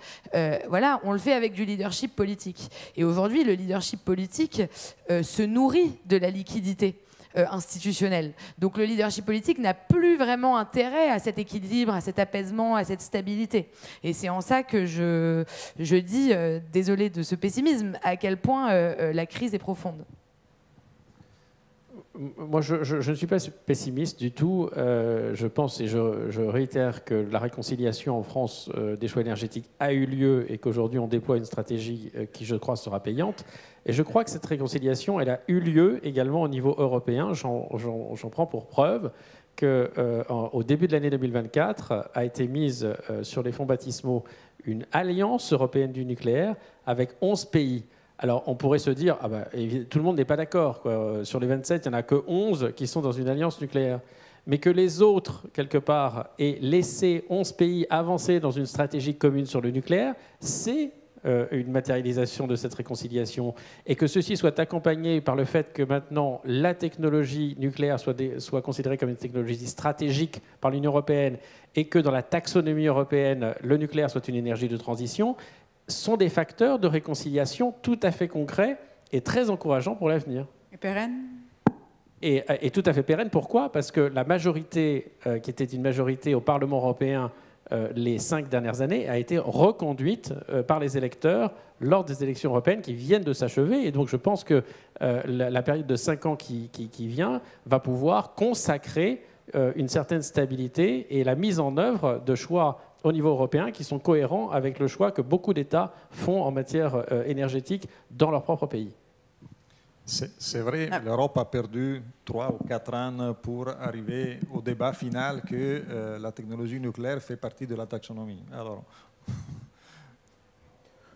voilà, on le fait avec du leadership politique. Et aujourd'hui, le leadership politique se nourrit de la liquidité institutionnelle. Donc le leadership politique n'a plus vraiment intérêt à cet équilibre, à cet apaisement, à cette stabilité. Et c'est en ça que je dis, désolé de ce pessimisme, à quel point la crise est profonde. Moi, je ne suis pas pessimiste du tout. Je pense et je réitère que la réconciliation en France des choix énergétiques a eu lieu et qu'aujourd'hui on déploie une stratégie qui, je crois, sera payante. Et je crois que cette réconciliation, elle a eu lieu également au niveau européen. J'en prends pour preuve qu'au début de l'année 2024 a été mise sur les fonds baptismaux une alliance européenne du nucléaire avec 11 pays. Alors, on pourrait se dire, ah bah, tout le monde n'est pas d'accord. Sur les 27, il n'y en a que 11 qui sont dans une alliance nucléaire. Mais que les autres, quelque part, aient laissé 11 pays avancer dans une stratégie commune sur le nucléaire, c'est une matérialisation de cette réconciliation. Et que ceci soit accompagné par le fait que maintenant, la technologie nucléaire soit considérée comme une technologie stratégique par l'Union européenne et que dans la taxonomie européenne, le nucléaire soit une énergie de transition, sont des facteurs de réconciliation tout à fait concrets et très encourageants pour l'avenir. Et pérenne? Et tout à fait pérenne. Pourquoi? Parce que la majorité, qui était une majorité au Parlement européen les 5 dernières années, a été reconduite par les électeurs lors des élections européennes qui viennent de s'achever. Et donc je pense que la période de 5 ans qui vient va pouvoir consacrer une certaine stabilité et la mise en œuvre de choix au niveau européen qui sont cohérents avec le choix que beaucoup d'États font en matière énergétique dans leur propre pays. C'est vrai, l'Europe a perdu 3 ou 4 ans pour arriver au débat final que la technologie nucléaire fait partie de la taxonomie. Alors...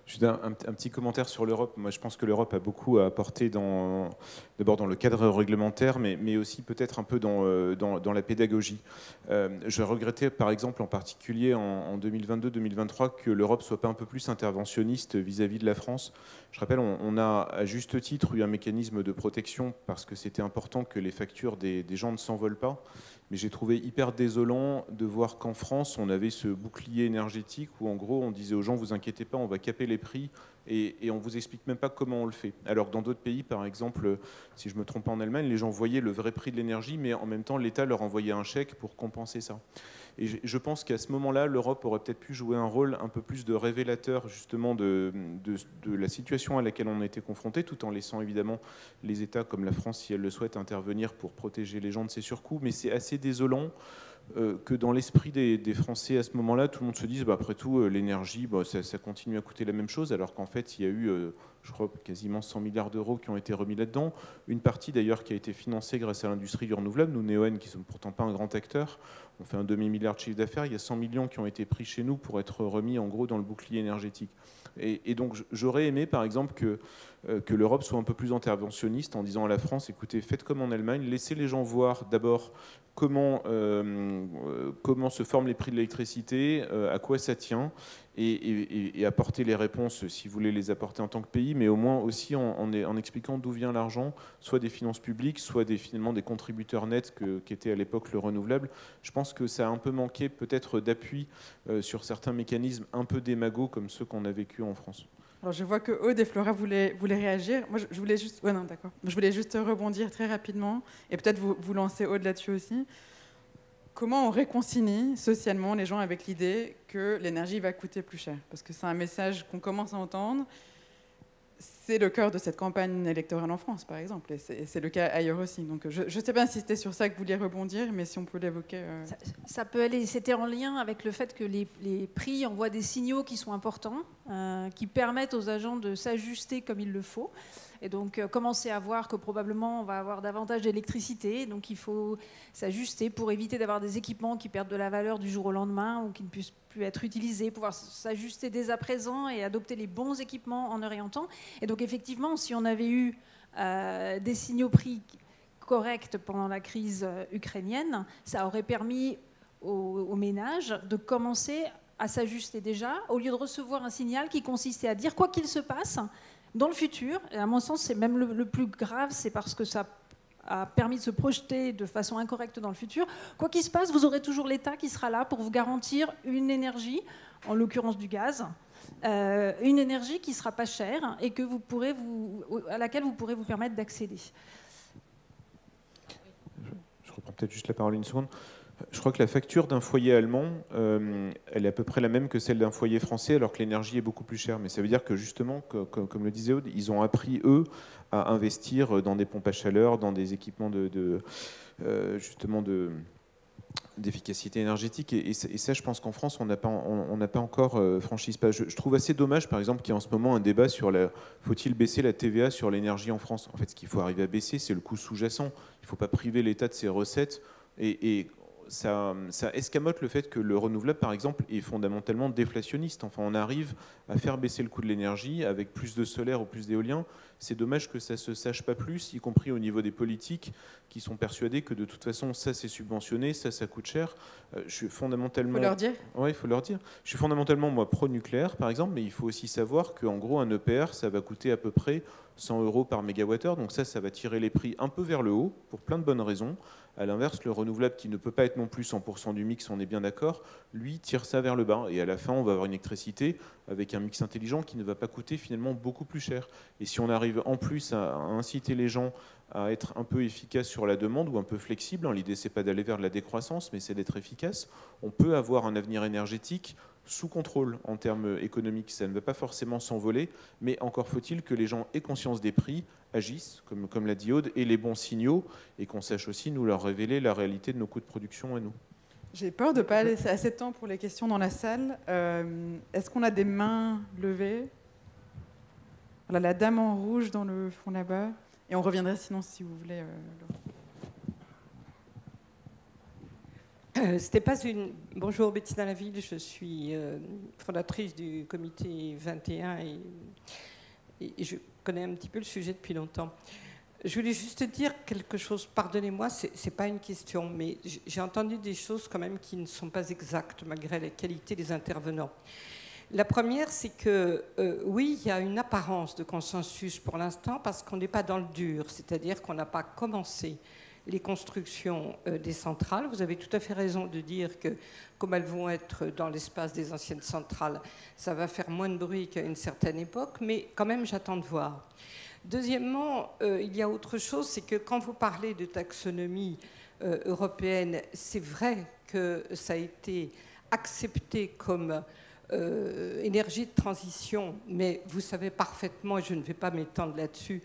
Juste un petit commentaire sur l'Europe. Moi, je pense que l'Europe a beaucoup à apporter d'abord dans le cadre réglementaire, mais aussi peut-être un peu dans la pédagogie. Je regrettais, par exemple, en particulier en 2022-2023, que l'Europe soit pas un peu plus interventionniste vis-à-vis de la France. Je rappelle, on a à juste titre eu un mécanisme de protection parce que c'était important que les factures des gens ne s'envolent pas. Mais j'ai trouvé hyper désolant de voir qu'en France, on avait ce bouclier énergétique où, en gros, on disait aux gens, vous inquiétez pas, on va caper les prix et on vous explique même pas comment on le fait. Alors que dans d'autres pays, par exemple, si je me trompe pas en Allemagne, les gens voyaient le vrai prix de l'énergie, mais en même temps, l'État leur envoyait un chèque pour compenser ça. Et je pense qu'à ce moment-là, l'Europe aurait peut-être pu jouer un rôle un peu plus de révélateur justement de la situation à laquelle on a été confronté, tout en laissant évidemment les États comme la France, si elle le souhaite, intervenir pour protéger les gens de ces surcoûts. Mais c'est assez désolant que dans l'esprit des Français à ce moment-là, tout le monde se dise, bah, après tout, l'énergie, bah, ça continue à coûter la même chose, alors qu'en fait, il y a eu, je crois, quasiment 100 milliards d'euros qui ont été remis là-dedans. Une partie d'ailleurs qui a été financée grâce à l'industrie du renouvelable. Nous, Neoen, qui ne sommes pourtant pas un grand acteur, on fait un demi-milliard de chiffre d'affaires. Il y a 100 millions qui ont été pris chez nous pour être remis en gros dans le bouclier énergétique. Et donc j'aurais aimé par exemple que l'Europe soit un peu plus interventionniste en disant à la France, écoutez, faites comme en Allemagne, laissez les gens voir d'abord comment se forment les prix de l'électricité, à quoi ça tient, et apporter les réponses si vous voulez les apporter en tant que pays, mais au moins aussi en expliquant d'où vient l'argent, soit des finances publiques, soit finalement des contributeurs nets qu'était à l'époque le renouvelable. Je pense que ça a un peu manqué peut-être d'appui sur certains mécanismes un peu démagos comme ceux qu'on a vécu en France. Alors je vois que Aude et Flora voulaient réagir. Moi, je voulais juste... Ouais, non, d'accord. Je voulais juste rebondir très rapidement et peut-être vous lancer Aude là-dessus aussi. Comment on réconcilie socialement les gens avec l'idée que l'énergie va coûter plus cher? Parce que c'est un message qu'on commence à entendre. C'est le cœur de cette campagne électorale en France, par exemple, et c'est le cas ailleurs aussi. Donc, je ne sais pas si c'était sur ça que vous vouliez rebondir, mais si on peut l'évoquer. Ça peut aller. C'était en lien avec le fait que les prix envoient des signaux qui sont importants, qui permettent aux agents de s'ajuster comme il le faut. Et donc, commencer à voir que probablement on va avoir davantage d'électricité. Donc, il faut s'ajuster pour éviter d'avoir des équipements qui perdent de la valeur du jour au lendemain ou qui ne puissent plus être utilisés, pouvoir s'ajuster dès à présent et adopter les bons équipements en heure et en temps. Et donc, effectivement, si on avait eu des signaux prix corrects pendant la crise ukrainienne, ça aurait permis aux ménages de commencer à s'ajuster déjà, au lieu de recevoir un signal qui consistait à dire quoi qu'il se passe, dans le futur, et à mon sens, c'est même le plus grave, c'est parce que ça a permis de se projeter de façon incorrecte dans le futur. Quoi qu'il se passe, vous aurez toujours l'État qui sera là pour vous garantir une énergie, en l'occurrence du gaz, une énergie qui ne sera pas chère et que à laquelle vous pourrez vous permettre d'accéder. Je reprends peut-être juste la parole une seconde. Je crois que la facture d'un foyer allemand, elle est à peu près la même que celle d'un foyer français, alors que l'énergie est beaucoup plus chère. Mais ça veut dire que justement, comme le disait Aude, ils ont appris, eux, à investir dans des pompes à chaleur, dans des équipements d'efficacité énergétique. Et ça, je pense qu'en France, on n'a pas encore franchi ce pas. Je trouve assez dommage, par exemple, qu'il y ait en ce moment un débat sur faut-il baisser la TVA sur l'énergie en France. En fait, ce qu'il faut arriver à baisser, c'est le coût sous-jacent. Il ne faut pas priver l'État de ses recettes. Et ça escamote le fait que le renouvelable, par exemple, est fondamentalement déflationniste. Enfin, on arrive à faire baisser le coût de l'énergie avec plus de solaire ou plus d'éolien. C'est dommage que ça ne se sache pas plus, y compris au niveau des politiques qui sont persuadés que de toute façon, ça c'est subventionné, ça coûte cher. Je suis fondamentalement... Il faut leur dire. Oui, il faut leur dire. Je suis fondamentalement, moi, pro-nucléaire, par exemple, mais il faut aussi savoir qu'en gros, un EPR, ça va coûter à peu près 100 € par mégawattheure. Donc ça va tirer les prix un peu vers le haut, pour plein de bonnes raisons. À l'inverse, le renouvelable qui ne peut pas être non plus 100% du mix, on est bien d'accord, lui tire ça vers le bas. Et à la fin, on va avoir une électricité avec un mix intelligent qui ne va pas coûter finalement beaucoup plus cher. Et si on arrive en plus à inciter les gens à être un peu efficaces sur la demande ou un peu flexible, hein, l'idée c'est pas d'aller vers de la décroissance, mais c'est d'être efficace, on peut avoir un avenir énergétique sous contrôle en termes économiques. Ça ne va pas forcément s'envoler, mais encore faut-il que les gens aient conscience des prix, agissent, comme l'a dit Aude, et les bons signaux, et qu'on sache aussi nous leur révéler la réalité de nos coûts de production à nous. J'ai peur de ne pas laisser assez de temps pour les questions dans la salle. Est-ce qu'on a des mains levées? Voilà, la dame en rouge dans le fond là-bas. Et on reviendrait sinon si vous voulez. C'était pas une... Bonjour, Bettina Laville, je suis fondatrice du comité 21 et je connais un petit peu le sujet depuis longtemps. Je voulais juste dire quelque chose, pardonnez-moi, c'est pas une question, mais j'ai entendu des choses quand même qui ne sont pas exactes malgré la qualité des intervenants. La première, c'est que oui, il y a une apparence de consensus pour l'instant parce qu'on n'est pas dans le dur, c'est-à-dire qu'on n'a pas commencé les constructions des centrales. Vous avez tout à fait raison de dire que, comme elles vont être dans l'espace des anciennes centrales, ça va faire moins de bruit qu'à une certaine époque, mais quand même, j'attends de voir. Deuxièmement, il y a autre chose, c'est que quand vous parlez de taxonomie européenne, c'est vrai que ça a été accepté comme énergie de transition, mais vous savez parfaitement, et je ne vais pas m'étendre là-dessus,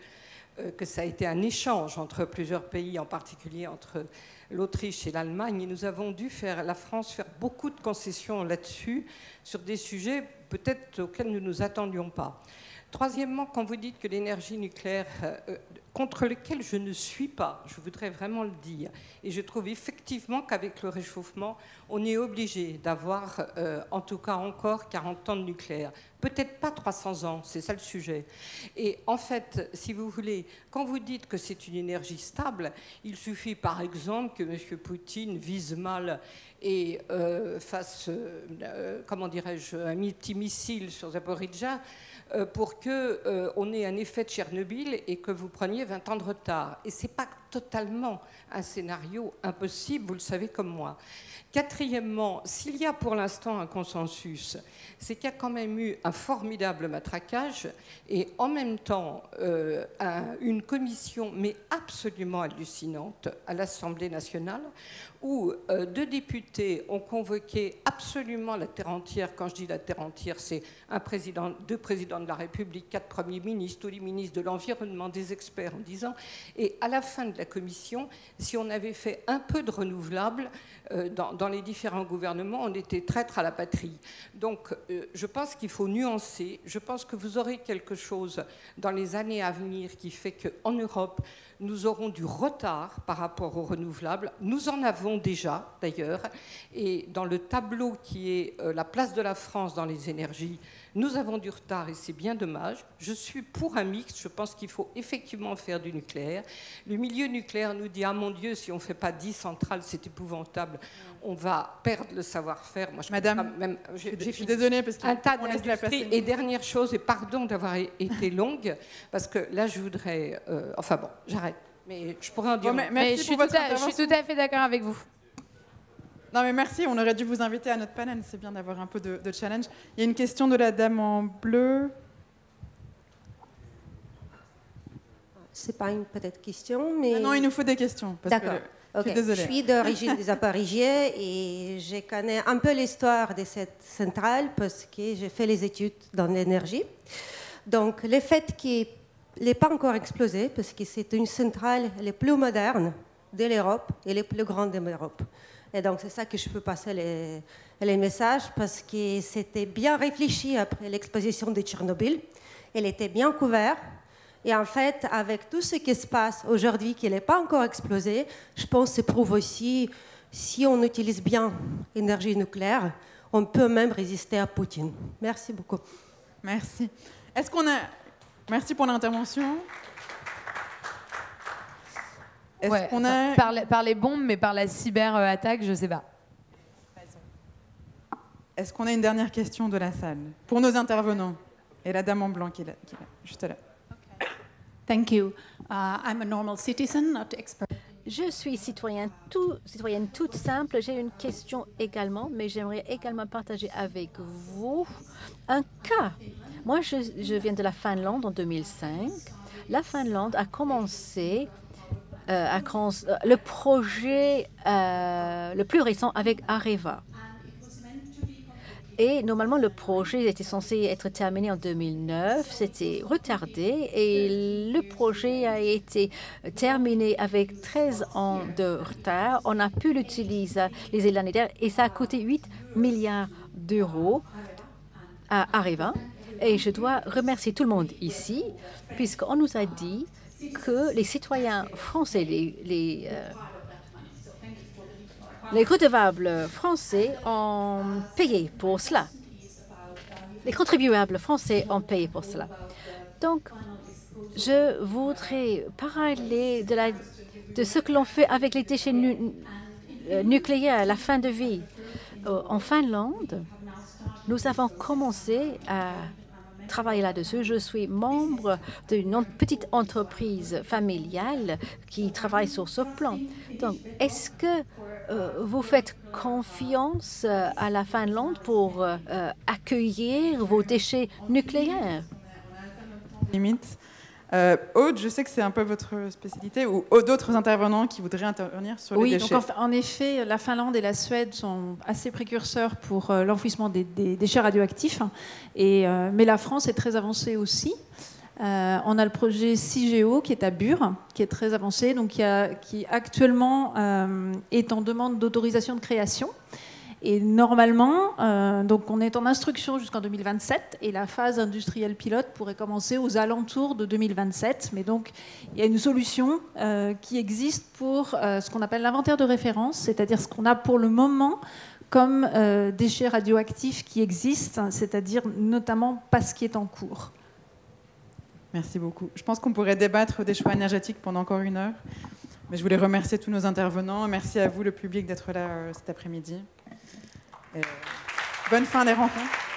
que ça a été un échange entre plusieurs pays, en particulier entre l'Autriche et l'Allemagne, et nous avons dû la France faire beaucoup de concessions là-dessus, sur des sujets peut-être auxquels nous ne nous attendions pas. Troisièmement, quand vous dites que l'énergie nucléaire, contre laquelle je ne suis pas, je voudrais vraiment le dire, et je trouve effectivement qu'avec le réchauffement, on est obligé d'avoir, en tout cas encore, 40 ans de nucléaire. Peut-être pas 300 ans, c'est ça le sujet. Et en fait, si vous voulez, quand vous dites que c'est une énergie stable, il suffit par exemple que M. Poutine vise mal et fasse, comment dirais-je, un petit missile sur Zaporizhzhia pour qu'on ait un effet de Tchernobyl et que vous preniez 20 ans de retard. Et ce n'est pas totalement un scénario impossible, vous le savez comme moi. Quatrièmement, s'il y a pour l'instant un consensus, c'est qu'il y a quand même eu un formidable matraquage et en même temps une commission, mais absolument hallucinante, à l'Assemblée nationale, où 2 députés ont convoqué absolument la terre entière. Quand je dis la terre entière, c'est 2 présidents de la République, 4 premiers ministres, tous les ministres de l'Environnement, des experts, en disant, et à la fin de la commission, si on avait fait un peu de renouvelable dans les différents gouvernements, on était traître à la patrie. Donc, je pense qu'il faut nuancer. Je pense que vous aurez quelque chose dans les années à venir qui fait qu'en Europe, nous aurons du retard par rapport aux renouvelables. Nous en avons déjà, d'ailleurs. Et dans le tableau qui est la place de la France dans les énergies, nous avons du retard et c'est bien dommage. Je suis pour un mix. Je pense qu'il faut effectivement faire du nucléaire. Le milieu nucléaire nous dit « Ah mon Dieu, si on ne fait pas 10 centrales, c'est épouvantable. On va perdre le savoir-faire. » Moi, Madame, je suis désolée parce un tas d'industries. Et dernière chose, et pardon d'avoir été longue, parce que là, je voudrais... enfin bon, j'arrête. Mais je pourrais en dire... Mais je suis tout à fait d'accord avec vous. Non mais merci, on aurait dû vous inviter à notre panel, c'est bien d'avoir un peu de challenge. Il y a une question de la dame en bleu. C'est pas une peut-être question, mais... Non, il nous faut des questions. D'accord. Okay. Je suis d'origine des Zaporižžia et je connais un peu l'histoire de cette centrale parce que j'ai fait les études dans l'énergie. Donc le fait qu'il n'ait pas encore explosé, parce que c'est une centrale la plus moderne de l'Europe et la plus grande de l'Europe. Et donc, c'est ça que je peux passer les messages, parce que c'était bien réfléchi après l'exposition de Tchernobyl. Elle était bien couverte. Et en fait, avec tout ce qui se passe aujourd'hui, qui n'est pas encore explosé, je pense que ça prouve aussi, si on utilise bien l'énergie nucléaire, on peut même résister à Poutine. Merci beaucoup. Merci. Est-ce qu'on a... Merci pour l'intervention. Ouais, qu'on a... par les bombes, mais par la cyberattaque, je ne sais pas. Est-ce qu'on a une dernière question de la salle pour nos intervenants? Et la dame en blanc qui est là, juste là. Okay. Thank you. I'm a normal citizen, not expert. Je suis citoyenne toute simple. J'ai une question également, mais j'aimerais également partager avec vous un cas. Moi, je viens de la Finlande en 2005. La Finlande a commencé le projet le plus récent avec Areva. Et normalement, le projet était censé être terminé en 2009. C'était retardé et le projet a été terminé avec 13 ans de retard. On a pu l'utiliser l'année dernière et ça a coûté 8 milliards d'euros à Areva. Et je dois remercier tout le monde ici, puisqu'on nous a dit que les citoyens français, les redevables français ont payé pour cela. Les contribuables français ont payé pour cela. Donc, je voudrais parler de ce que l'on fait avec les déchets nucléaires, la fin de vie. En Finlande, nous avons commencé à travailler là-dessus. Je suis membre d'une petite entreprise familiale qui travaille sur ce plan. Donc, est-ce que vous faites confiance à la Finlande pour accueillir vos déchets nucléaires? Limite. Aude, je sais que c'est un peu votre spécialité, ou d'autres intervenants qui voudraient intervenir sur les déchets. Oui, donc en effet, la Finlande et la Suède sont assez précurseurs pour l'enfouissement des déchets radioactifs, mais la France est très avancée aussi. On a le projet CIGEO qui est à Bure, qui est très avancé, donc qui actuellement est en demande d'autorisation de création. Et normalement, donc on est en instruction jusqu'en 2027 et la phase industrielle pilote pourrait commencer aux alentours de 2027. Mais donc, il y a une solution qui existe pour ce qu'on appelle l'inventaire de référence, c'est-à-dire ce qu'on a pour le moment comme déchets radioactifs qui existent, c'est-à-dire notamment pas ce qui est en cours. Merci beaucoup. Je pense qu'on pourrait débattre des choix énergétiques pendant encore 1 heure. Mais je voulais remercier tous nos intervenants. Merci à vous, le public, d'être là cet après-midi. Bonne fin des rencontres.